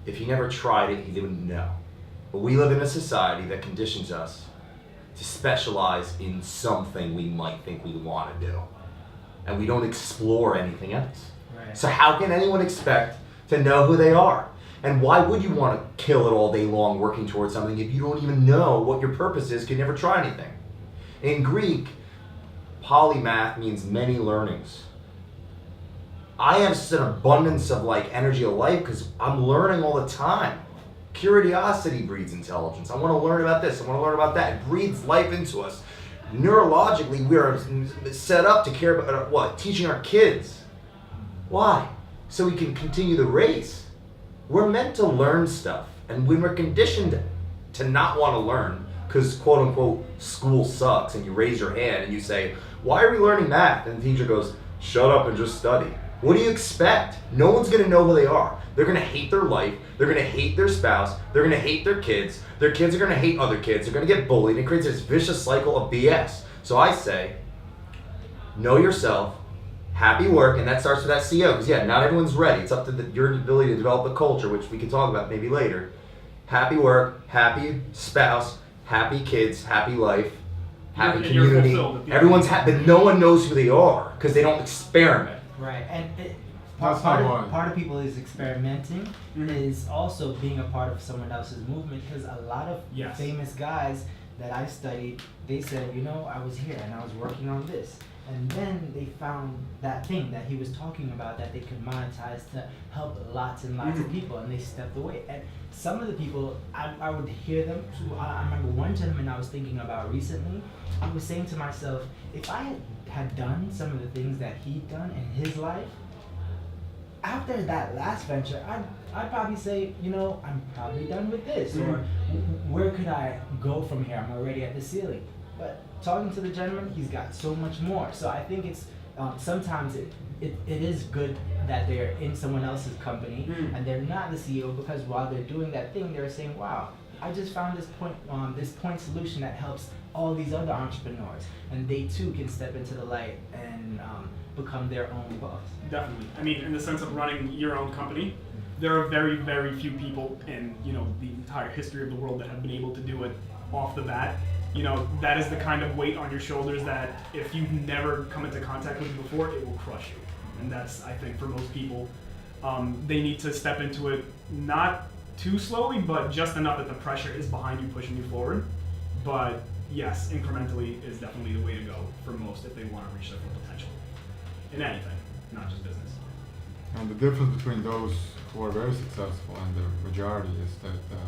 If you never tried it, you wouldn't know. But we live in a society that conditions us to specialize in something we might think we want to do. And we don't explore anything else. Right. So how can anyone expect to know who they are? And why would you want to kill it all day long working towards something if you don't even know what your purpose is, can never try anything? In Greek, polymath means many learnings. I have such an abundance of energy of life because I'm learning all the time. Curiosity breeds intelligence. I want to learn about this. I want to learn about that. It breathes life into us. Neurologically, we are set up to care about what? Teaching our kids. Why? So we can continue the race. We're meant to learn stuff. And when we're conditioned to not want to learn because quote unquote school sucks and you raise your hand and you say, why are we learning math? And the teacher goes, shut up and just study. What do you expect? No one's going to know who they are. They're going to hate their life. They're going to hate their spouse. They're going to hate their kids. Their kids are going to hate other kids. They're going to get bullied. It creates this vicious cycle of BS. So I say, know yourself, happy work, and that starts with that CO. Because not everyone's ready. It's up to your ability to develop a culture, which we can talk about maybe later. Happy work, happy spouse, happy kids, happy life, happy And you're community. fulfilled at the end. Everyone's happy, but no one knows who they are because they don't experiment. Right, and That's part not of people is experimenting, Mhm. is also being a part of someone else's movement, because a lot of Yes. famous guys that I studied, they said, I was here and I was working on this. And then they found that thing that he was talking about that they could monetize to help lots and lots of people, and they stepped away. And some of the people, I would hear them. I remember one gentleman I was thinking about recently, I was saying to myself, if I had done some of the things that he'd done in his life, after that last venture, I'd probably say, you know, I'm probably done with this, or where could I go from here? I'm already at the ceiling. But talking to the gentleman, he's got so much more. So I think it's sometimes it is good that they're in someone else's company and they're not the CEO, because while they're doing that thing, they're saying, wow, I just found this point solution that helps all these other entrepreneurs, and they too can step into the light and become their own boss. Definitely. I mean, in the sense of running your own company, there are very, very few people in, you know, the entire history of the world that have been able to do it off the bat. You know, that is the kind of weight on your shoulders that if you've never come into contact with it before, it will crush you. And that's, I think, for most people, they need to step into it not too slowly, but just enough that the pressure is behind you, pushing you forward. But yes, incrementally is definitely the way to go for most if they want to reach their full potential in anything, not just business. And the difference between those who are very successful and the majority is that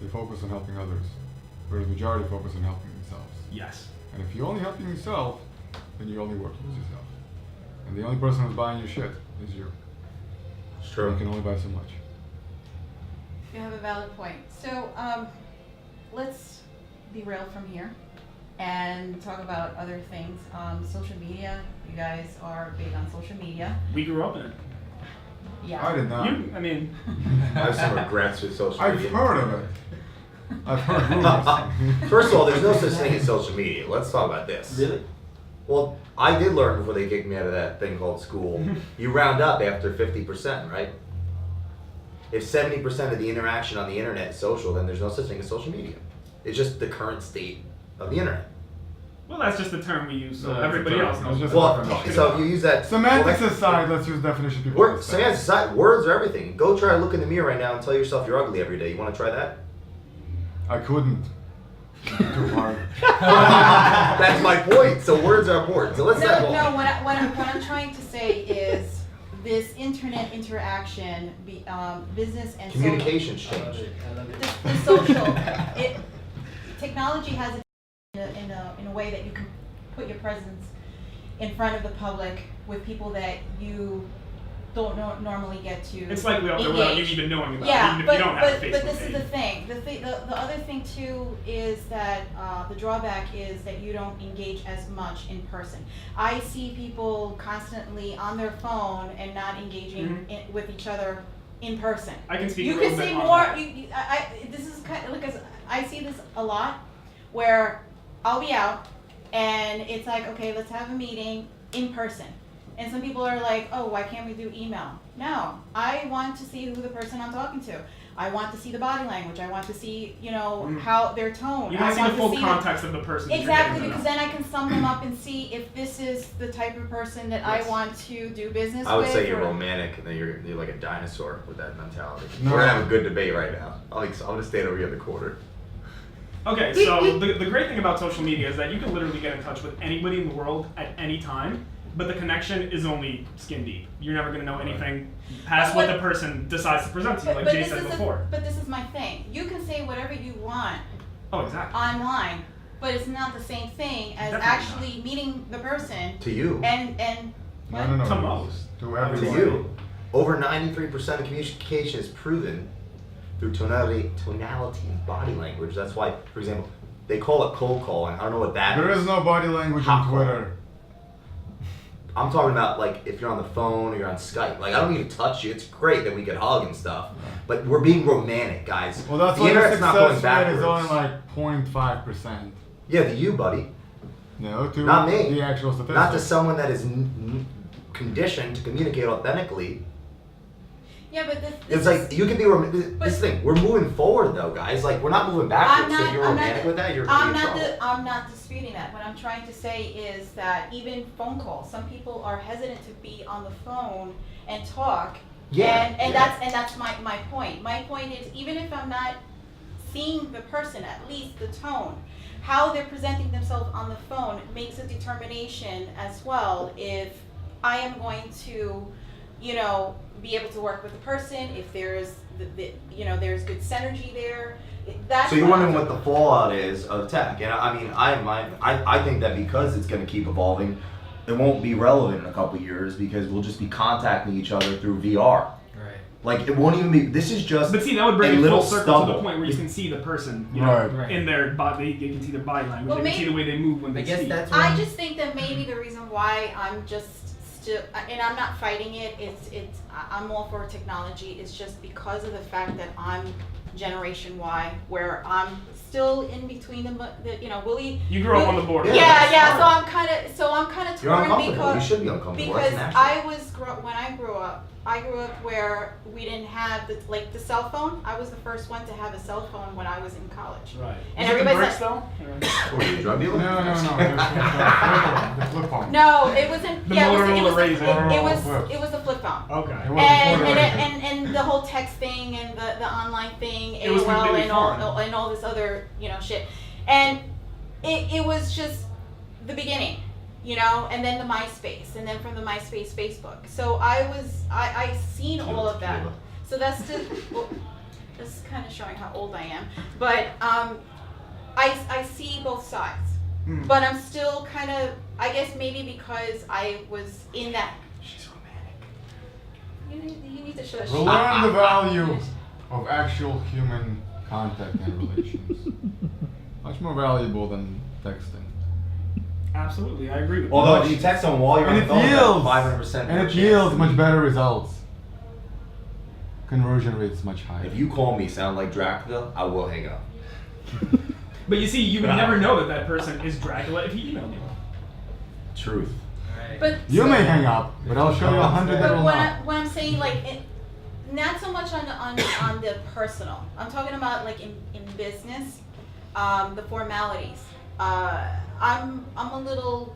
they focus on helping others, whereas the majority focus on helping themselves. Yes. And if you're only helping yourself, then you're only working with yourself. And the only person who's buying your shit is you. It's true. You can only buy so much. You have a valid point. So let's derail from here and talk about other things. Social media. You guys are big on social media. We grew up in it. Yeah. I did not. I mean, I have some regrets with social I've media. heard of it. I've heard rumors. First of all, there's no such thing as social media. Let's talk about this. Really? Well, I did learn before they kicked me out of that thing called school. You round up after 50%, right? If 70% of the interaction on the internet is social, then there's no such thing as social media. It's just the current state of the internet. well, that's just the term we use, so Yeah, everybody it's a else term. knows. It's just what a we're term. talking So about. if you use that Semantics well, aside, let's use definition people Word, understand. semantics aside, words are everything. Go try to look in the mirror right now and tell yourself you're ugly every day. You want to try that? I couldn't. Too hard. That's my point. So words are important. So let's No, not. no. What I'm trying to say is this internet interaction, business and Communications I love change. it. I love it. The social, technology has it in a way that you can put your presence in front of the public with people that you don't normally get to. It's likely out there without you engage. even knowing about Yeah, it, even if but, you don't have a but Facebook this is page. the thing. The other thing too is that the drawback is that you don't engage as much in person. I see people constantly on their phone and not engaging with each other in person. I can speak You a little can bit say on more. that. This is kind of because I see this a lot, where I'll be out and it's like, okay, let's have a meeting in person. And some people are like, oh, why can't we do email? No, I want to see who the person I'm talking to. I want to see the body language. I want to see, how their tone. You want to see the full context of the person. that you're Exactly, getting to because know. then I can sum them up and see if this is the type of person that I Yes. want to do business I would with. say you're or- romantic and then you're like a dinosaur with that mentality. No. We're gonna have a good debate right now. I'm gonna stand over here in the corner. Okay, so the great thing about social media is that you can literally get in touch with anybody in the world at any time, but the connection is only skin deep. You're never going to know anything past what the person decides to present to you, like Jay this said is before. but this is my thing. You can say whatever you want Oh, exactly. online, but it's not the same thing as Definitely actually meeting the person To you. and No. To most. To To everyone. you. Over 93% of communication is proven through tonality and body language. That's why, for example, they call it cold calling. I don't know what that There is. is no body language Hot on Twitter. I'm talking about like if you're on the phone or you're on Skype. Like I don't need to touch you. It's great that we can hug and stuff, but we're being romantic, guys. Well, that's the why the internet's not going success rate is backwards. only like 0.5%. Yeah, to you, buddy. No, to Not me. the actual statistics. Not to someone that is conditioned to communicate authentically. yeah, but this It's is, like you can be this thing. We're moving forward though, guys. Like we're not moving backwards. So if you're romantic with that, you're gonna be in trouble. I'm not disputing that. What I'm trying to say is that even phone calls, some people are hesitant to be on the phone and talk. Yeah, And yeah. that's my point. My point is, even if I'm not seeing the person, at least the tone, how they're presenting themselves on the phone makes a determination as well if I am going to, be able to work with the person, if there's there's good synergy there. That's So you're what wondering what the fallout is of tech, and I mean, I think that because it's going to keep evolving, it won't be relevant in a couple years because we'll just be contacting each other through VR. Right. Like it won't even be. This is just. But see, that would bring a it little full circle to the stubble. point where you can see the person, you know, Right. in their body. You can see their body language. Well, you can see the way they move when I they guess speak. that's I when- just think that maybe the reason why I'm just still, and I'm not fighting it, I'm all for technology, it's just because of the fact that I'm Generation Y, where I'm still in between the you know, Willie. You grew up on the border. Yeah, Yeah, that's yeah. fine. So I'm kind of You're torn uncomfortable. because You should be uncomfortable. because That's natural. when I grew up, where we didn't have the cell phone. I was the first one to have a cell phone when I was in college. Right. And Is it the everybody's bricks like- though? Were you a drug No, dealer? the flip phone. No, it wasn't. The yeah, Motorola it was Razr. it was the flip phone. Okay. It was before the Razr. And the whole text thing and the online thing, It was AOL completely and foreign. all this other, you know, shit. And it was just the beginning, you know, and then the MySpace, and then from the MySpace, Facebook. So I seen all of that. So that's just, well, that's kind of showing how old I am. But I see both sides. Mm. But I'm still kind of, I guess maybe because I was in that. She's romantic. You need to shut We'll learn the value of actual human contact and relations. Much more valuable than texting. Absolutely, I agree with you. Although if you text them while you're on And the it phone, yields, 500% and it yields much better results. Conversion rate's much higher. If you call me sound like Dracula, I will hang up. But you see, you would But I- never know that person is Dracula if he emailed you. Truth. Right. But You may hang up, but I'll show you 100 that But will not. what I'm saying, like, not so much on the personal. I'm talking about like in business, the formalities. I'm a little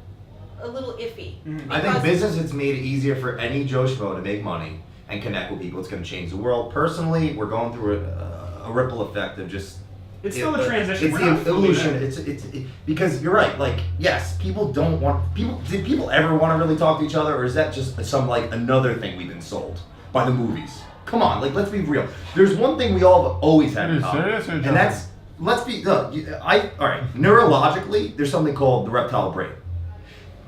iffy. Mhm. I think because- business has made it easier for any Joe Schmo to make money and connect with people. It's going to change the world. Personally, we're going through a ripple effect of just. It's still a transition. It's We're the not fully evolution. there. Because you're right. Like, yes, people don't want people. Did people ever want to really talk to each other, or is that just some like another thing we've been sold by the movies? Come on, like let's be real. There's one thing we all have always had Are in you common, serious or and joking? that's let's be. Look, all right. Neurologically, there's something called the reptile brain.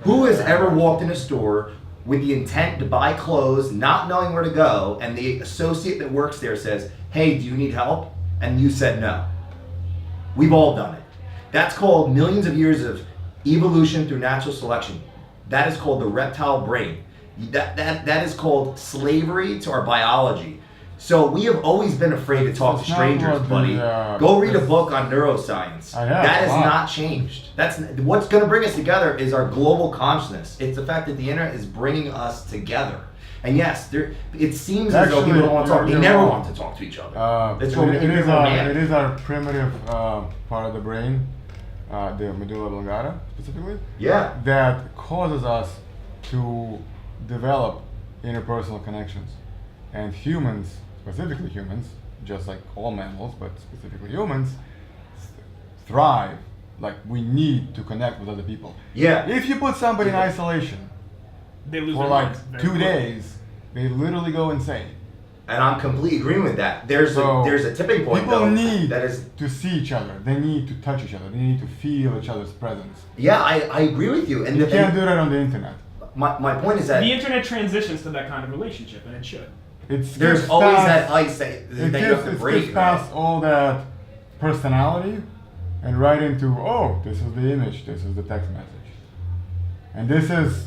Who has ever walked in a store with the intent to buy clothes, not knowing where to go, and the associate that works there says, "Hey, do you need help?" and you said no? We've all done it. That's called millions of years of evolution through natural selection. That is called the reptile brain. That is called slavery to our biology. So we have always been afraid to talk to That's not strangers, what buddy. the, Go read a this- book on neuroscience. I have, That has wow. not changed. That's what's going to bring us together is our global consciousness. It's the fact that the internet is bringing us together. And yes, it seems as though people don't want to talk. They You're never wrong. want to talk to each other. That's it, what we it keep is it our, romantic. it is our primitive part of the brain, the medulla oblongata specifically, Yeah. that causes us to develop interpersonal connections. And humans, specifically humans, just like all mammals, but specifically humans, thrive. Like we need to connect with other people. Yeah. If you put somebody in isolation They lose for their like minds very 2 quickly. days, they literally go insane. And I'm completely agreeing with that. There's So, a tipping point people though. need that is to see each other. They need to touch each other. They need to feel each other's presence. yeah, I agree with you. And You the, can't do that on the internet. my point is that The internet transitions to that kind of relationship, and it should. It's there's gets always past- that ice that It you have gets, to it break. gets past all that personality and right into, oh, this is the image, this is the text message. And this is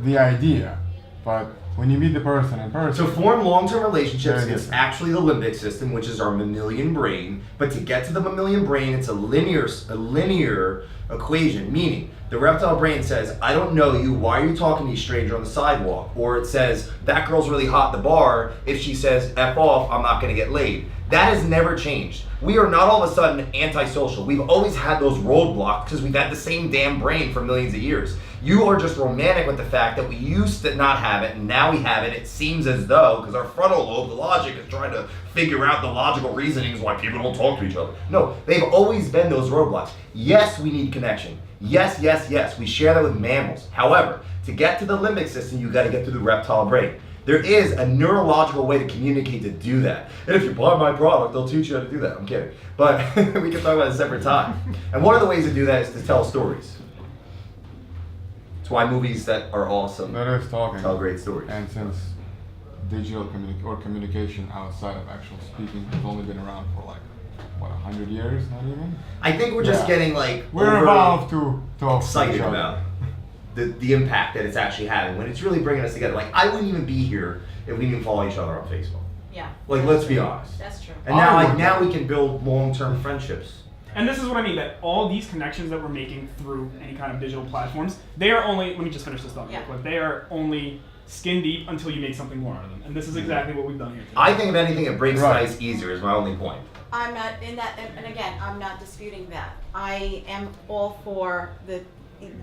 the idea. But when you meet the person in person, To form long-term relationships, Very it's different. actually the limbic system, which is our mammalian brain. But to get to the mammalian brain, it's a linear equation. Meaning, the reptile brain says, "I don't know you. Why are you talking to a stranger on the sidewalk?" Or it says, "That girl's really hot at the bar. If she says F off, I'm not going to get laid." That has never changed. We are not all of a sudden antisocial. We've always had those roadblocks because we've had the same damn brain for millions of years. You are just romantic with the fact that we used to not have it and now we have it. It seems as though, because our frontal lobe, the logic, is trying to figure out the logical reasonings why people don't talk to each other. No, they've always been those roadblocks. Yes, we need connection. Yes, yes, yes. We share that with mammals. However, to get to the limbic system, you got to get through the reptile brain. There is a neurological way to communicate to do that. And if you buy my product, they'll teach you how to do that. I'm kidding. But we can talk about it a separate time. And one of the ways to do that is to tell stories. why movies that are awesome That is talking. tell great stories. And since digital communication outside of actual speaking has only been around for like, what, 100 years? Not even? I think we're just Yeah. getting like We're overly evolved to talk to excited each other. about the impact that it's actually having when it's really bringing us together. Like I wouldn't even be here if we didn't follow each other on Facebook. Yeah. Like let's be honest. That's true. And now, I like would. now we can build long-term friendships. And this is what I mean, that all these connections that we're making through any kind of digital platforms, they are only, let me just finish this thought real Yeah. quick, they are only skin deep until you make something more out of them. And this is exactly what we've done here today. I think if anything, it breaks Right. the ice easier. Is my only point. I'm not in that, and again, I'm not disputing that. I am all for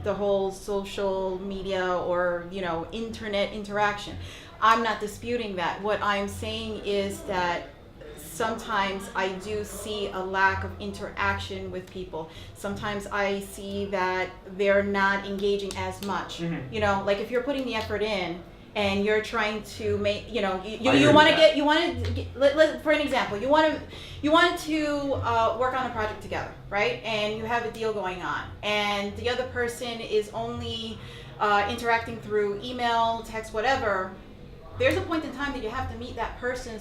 the whole social media or internet interaction. I'm not disputing that. What I'm saying is that sometimes I do see a lack of interaction with people. Sometimes I see that they're not engaging as much. Mhm. Like if you're putting the effort in and you're trying to make, you agree want with to that. for an example, you wanted to work on a project together, right? And you have a deal going on, and the other person is only interacting through email, text, whatever. There's a point in time that you have to meet that person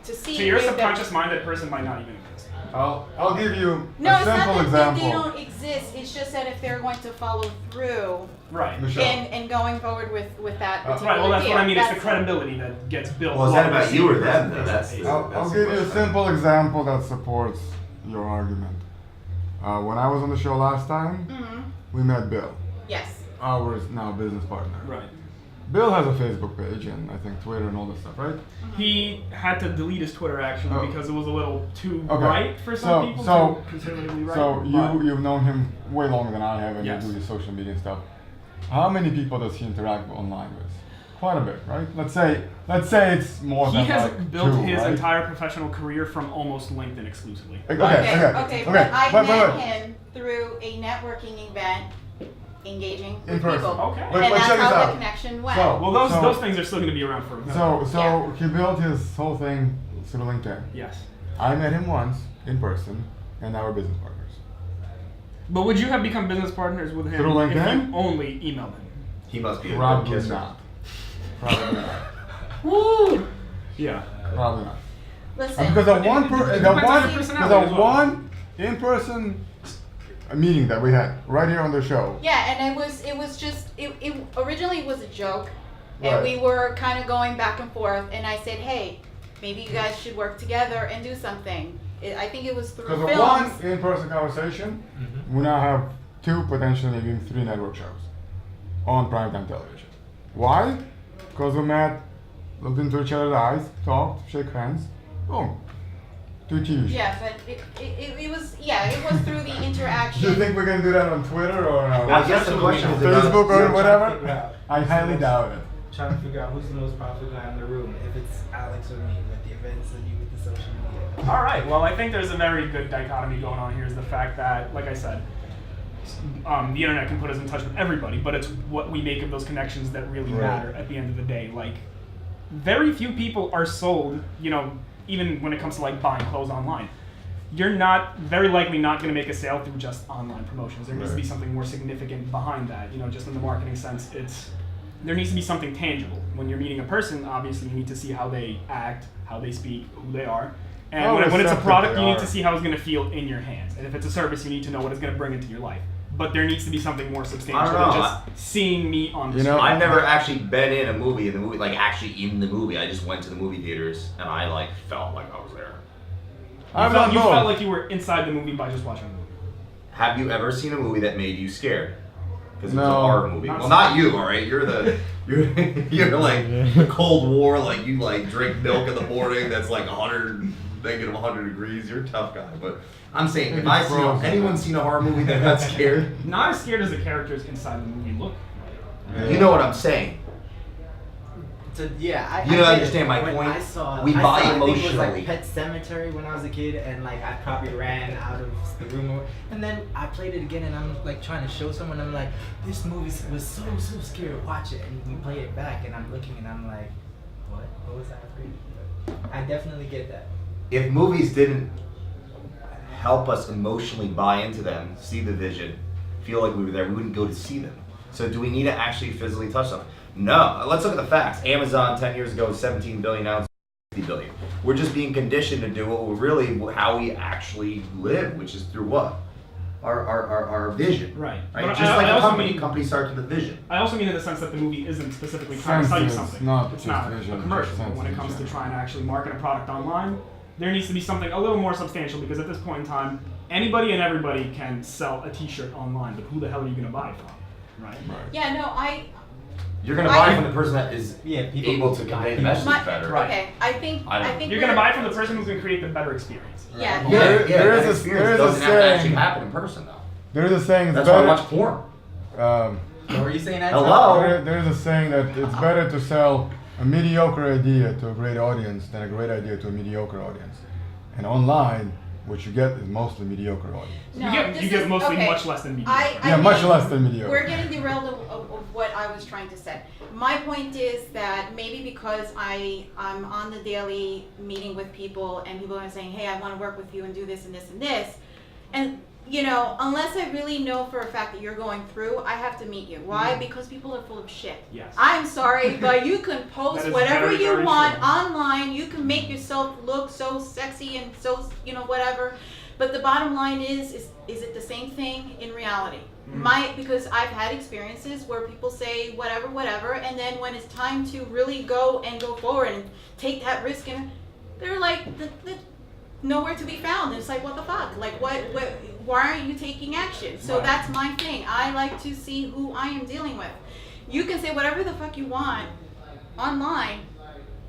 to see. To your if they're- subconscious mind, that person might not even exist. I'll give you No, a it's not simple that example. they don't exist. It's just that if they're going to follow through Right. Michelle. and going forward with that particular Right, well that's deal, what I mean, it's the that's- credibility that gets built. Well, is that while about we're you or seeing them, person though? face to face. I'll give you a simple example that supports your argument. When I was on the show last time, Mhm. we met Bill, Yes. our now business partner. Right. Bill has a Facebook page and I think Twitter and all this stuff, right? He had to delete his Twitter actually Oh. because it was a little too Okay. right for some So- people, so- too conservatively right. So but- you've known him way longer than I have, and Yes. you do the social media stuff. How many people does he interact online with? Quite a bit, right? Let's say it's more He than has like built two, his right? entire professional career from almost LinkedIn exclusively. Okay, Okay. But I Wait, met wait. him through a networking event, engaging In with person. people, Okay. But and that's check this how the out. connection went. So- Well, those things are still going to be around for. So he built his whole thing through LinkedIn. Yes. I met him once in person, and now we're business partners. But would you have become business partners with him Through if LinkedIn? you only emailed him? He must be a good Probably kisser. not. Probably not. Woo! Yeah. Probably not. Listen, Because the one, Depends on your personality as well. one in-person meeting that we had right here on the show. yeah, and it was just it originally was a joke, and Right. we were kind of going back and forth, and I said, hey, maybe you guys should work together and do something. I think it was through Because of films. one in-person conversation, we now have 2, potentially even 3 network shows on primetime television. Why? Because we met, looked into each other's eyes, talked, shook hands, boom. 2 TV shows. Yeah, but it was through the interaction. Do you think we're gonna do that on Twitter or Well, I guess the question is about Facebook or Yeah, whatever? yeah. I highly doubt it. Trying to figure out who's the most popular guy in the room, if it's Alex or me with the events and you with the social media. All right. Well, I think there's a very good dichotomy going on here. Is the fact that, like I said, the internet can put us in touch with everybody, but it's what we make of those connections that really Right. matter at the end of the day. Like, very few people are sold. Even when it comes to like buying clothes online, you're not very likely not going to make a sale through just online promotions. There needs to be Right. something more significant behind that. Just in the marketing sense, there needs to be something tangible. When you're meeting a person, obviously you need to see how they act, how they speak, who they are. And How when it's a receptive product, they you need are. to see how it's going to feel in your hands. And if it's a service, you need to know what it's going to bring into your life. But there needs to be something more substantial I don't than know. just seeing me on the You know- screen. I've never actually been in a movie, like actually in the movie. I just went to the movie theaters and I like felt like I was there. I've you done felt both. like you were inside the movie by just watching the movie. Have you ever seen a movie that made you scared? Because it was a No. horror movie. Not Well, not you, all right. You're you're like the Cold War. Like you like drink milk in the morning. That's like -100 degrees. You're a tough guy. But I'm saying, if It's frozen. anyone seen a horror movie that got scared, Not as scared as the characters inside the movie look. you know what I'm saying. So yeah, I You don't get it. understand my When point? I saw, We I buy saw, I think it was emotionally. like Pet Cemetery when I was a kid, and like I probably ran out of the room, and then I played it again, and I'm like trying to show someone, I'm like, this movie was so scary, watch it, and we play it back, and I'm looking, and I'm like, what was that? I definitely get that. If movies didn't help us emotionally buy into them, see the vision, feel like we were there, we wouldn't go to see them. So do we need to actually physically touch something? No. Let's look at the facts. Amazon 10 years ago was 17 billion, now it's 50 billion. We're just being conditioned to do what we really, how we actually live, which is through what? Our vision. Right. Right? But Just like I a also company, mean- companies start with a vision. I also mean in the sense that the movie isn't specifically trying to tell you Senses, something. not It's just not vision, a commercial. just But when it senses, comes to yeah. trying to actually market a product online, there needs to be something a little more substantial because at this point in time, anybody and everybody can sell a T-shirt online, but who the hell are you going to buy from? Right? Yeah, no, You're going to buy from the person that is Yeah, people able to convey the message better. Right. okay, I think You're going to buy from the person who's going to create the better experience. Yeah. Yeah, There is that a- experience there is a doesn't have to actually saying- happen in person though. There is a saying. It's That's why I better. watch porn. What were you saying, Anton? Hello? There is a saying that it's better to sell a mediocre idea to a great audience than a great idea to a mediocre audience. And online, what you get is mostly mediocre audience. No, you this get is- mostly okay. much less than mediocre. Yeah, much less than mediocre. We're getting derailed of what I was trying to say. My point is that maybe because I'm on the daily meeting with people and people are saying, hey, I want to work with you and do this and this and this. And, you know, unless I really know for a fact that you're going through, I have to meet you. Why? Because people are full of shit. Yes. I'm sorry, but you can That post is whatever very, you very want true. online. You can make yourself look so sexy and so, you know, whatever. But the bottom line is it the same thing in reality? Because I've had experiences where people say whatever, and then when it's time to really go forward and take that risk, and they're like, nowhere to be found. It's like, what the fuck? Like, what why aren't you taking action? So Right. that's my thing. I like to see who I am dealing with. You can say whatever the fuck you want online,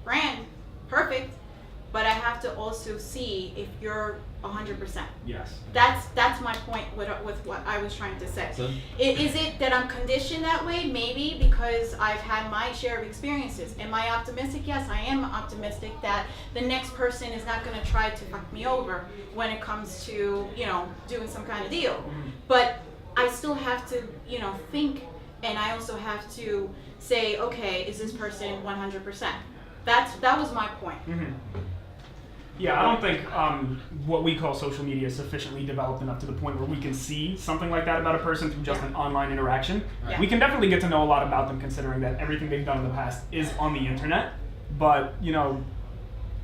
brand, perfect, but I have to also see if you're 100%. Yes. That's my point with what I was trying to say. So- Is it that I'm conditioned that way? Maybe because I've had my share of experiences. Am I optimistic? Yes, I am optimistic that the next person is not going to try to fuck me over when it comes to, you know, doing some kind of deal. But I still have to, you know, think, and I also have to say, okay, is this person 100%? That was my point. Yeah, I don't think what we call social media is sufficiently developed enough to the point where we can see something like that about a person through just an online interaction. Yeah. We can definitely get to know a lot about them considering that everything they've done in the past is on the internet, but, you know,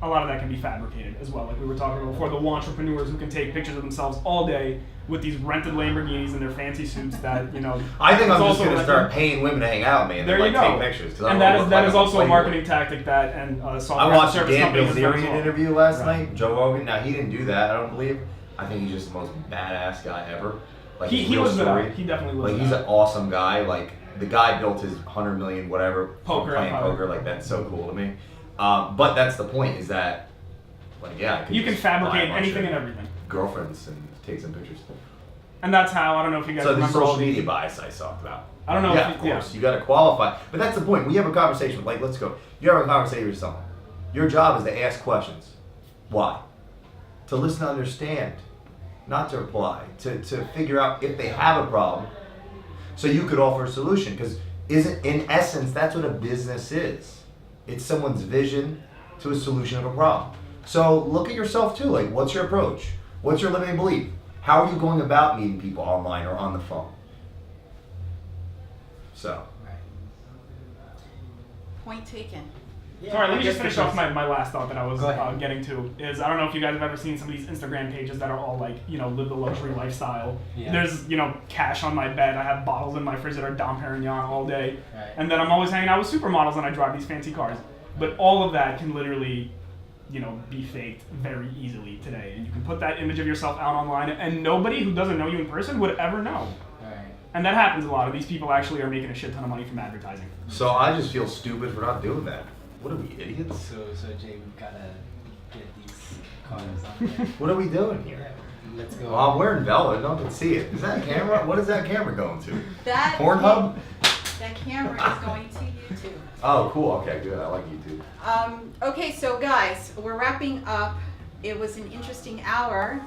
a lot of that can be fabricated as well. Like we were talking about before, the entrepreneurs who can take pictures of themselves all day with these rented Lamborghinis and their fancy suits that, you know. I think it's I'm just also going to rented. start paying women to hang out with me and There then you like go. take pictures. 'Cause I And don't that look is like that is I'm also a playboy. marketing tactic that and software I as a watched the service Dan companies have done as Bilzerian well. interview last Right. night, Joe Rogan. Now he didn't do that, I don't believe. I think he's just the most badass guy ever. Like his He real lives it story. out. He definitely lives Like it he's out. an awesome guy. Like the guy built his 100 million whatever from Poker playing empire. poker. Like that's so cool to me. But that's the point. Is that like yeah, I could You can just buy a fabricate bunch anything of and everything. girlfriends and take some pictures. And that's how, I don't know if you guys So the remember social all these- media bias I talked about. I don't know Yeah, if of you- course. You got to qualify. But that's the point. We have a conversation. Like, let's go. You have a conversation with someone. Your job is to ask questions. Why? To listen to understand, not to reply. To figure out if they have a problem, so you could offer a solution. Because in essence, that's what a business is. It's someone's vision to a solution of a problem. So look at yourself too. Like, what's your approach? What's your limiting belief? How are you going about meeting people online or on the phone? So. Point taken. Sorry, let me just I finish guess off my last thought that I was Go ahead. getting to is I don't know if you guys have ever seen some of these Instagram pages that are all like, you know, live the luxury lifestyle. Yeah. There's, you know, cash on my bed. I have bottles in my fridge that are Dom Perignon all day. Right. And then I'm always hanging out with supermodels and I drive these fancy cars. But all of that can literally, you know, be faked very easily today. And you can put that image of yourself out online and nobody who doesn't know you in person would ever know. Right. And that happens a lot. These people actually are making a shit ton of money from advertising. So I just feel stupid for not doing that. What are we, idiots? So Jay, we've gotta get these cars on there. What are we doing here? Yeah, let's go. Well, I'm wearing velvet. No one can see it. Is that a camera? What is that camera going to? That Pornhub? That camera is going to YouTube. Oh, cool. Okay, good. I like YouTube. Okay, so guys, we're wrapping up. It was an interesting hour.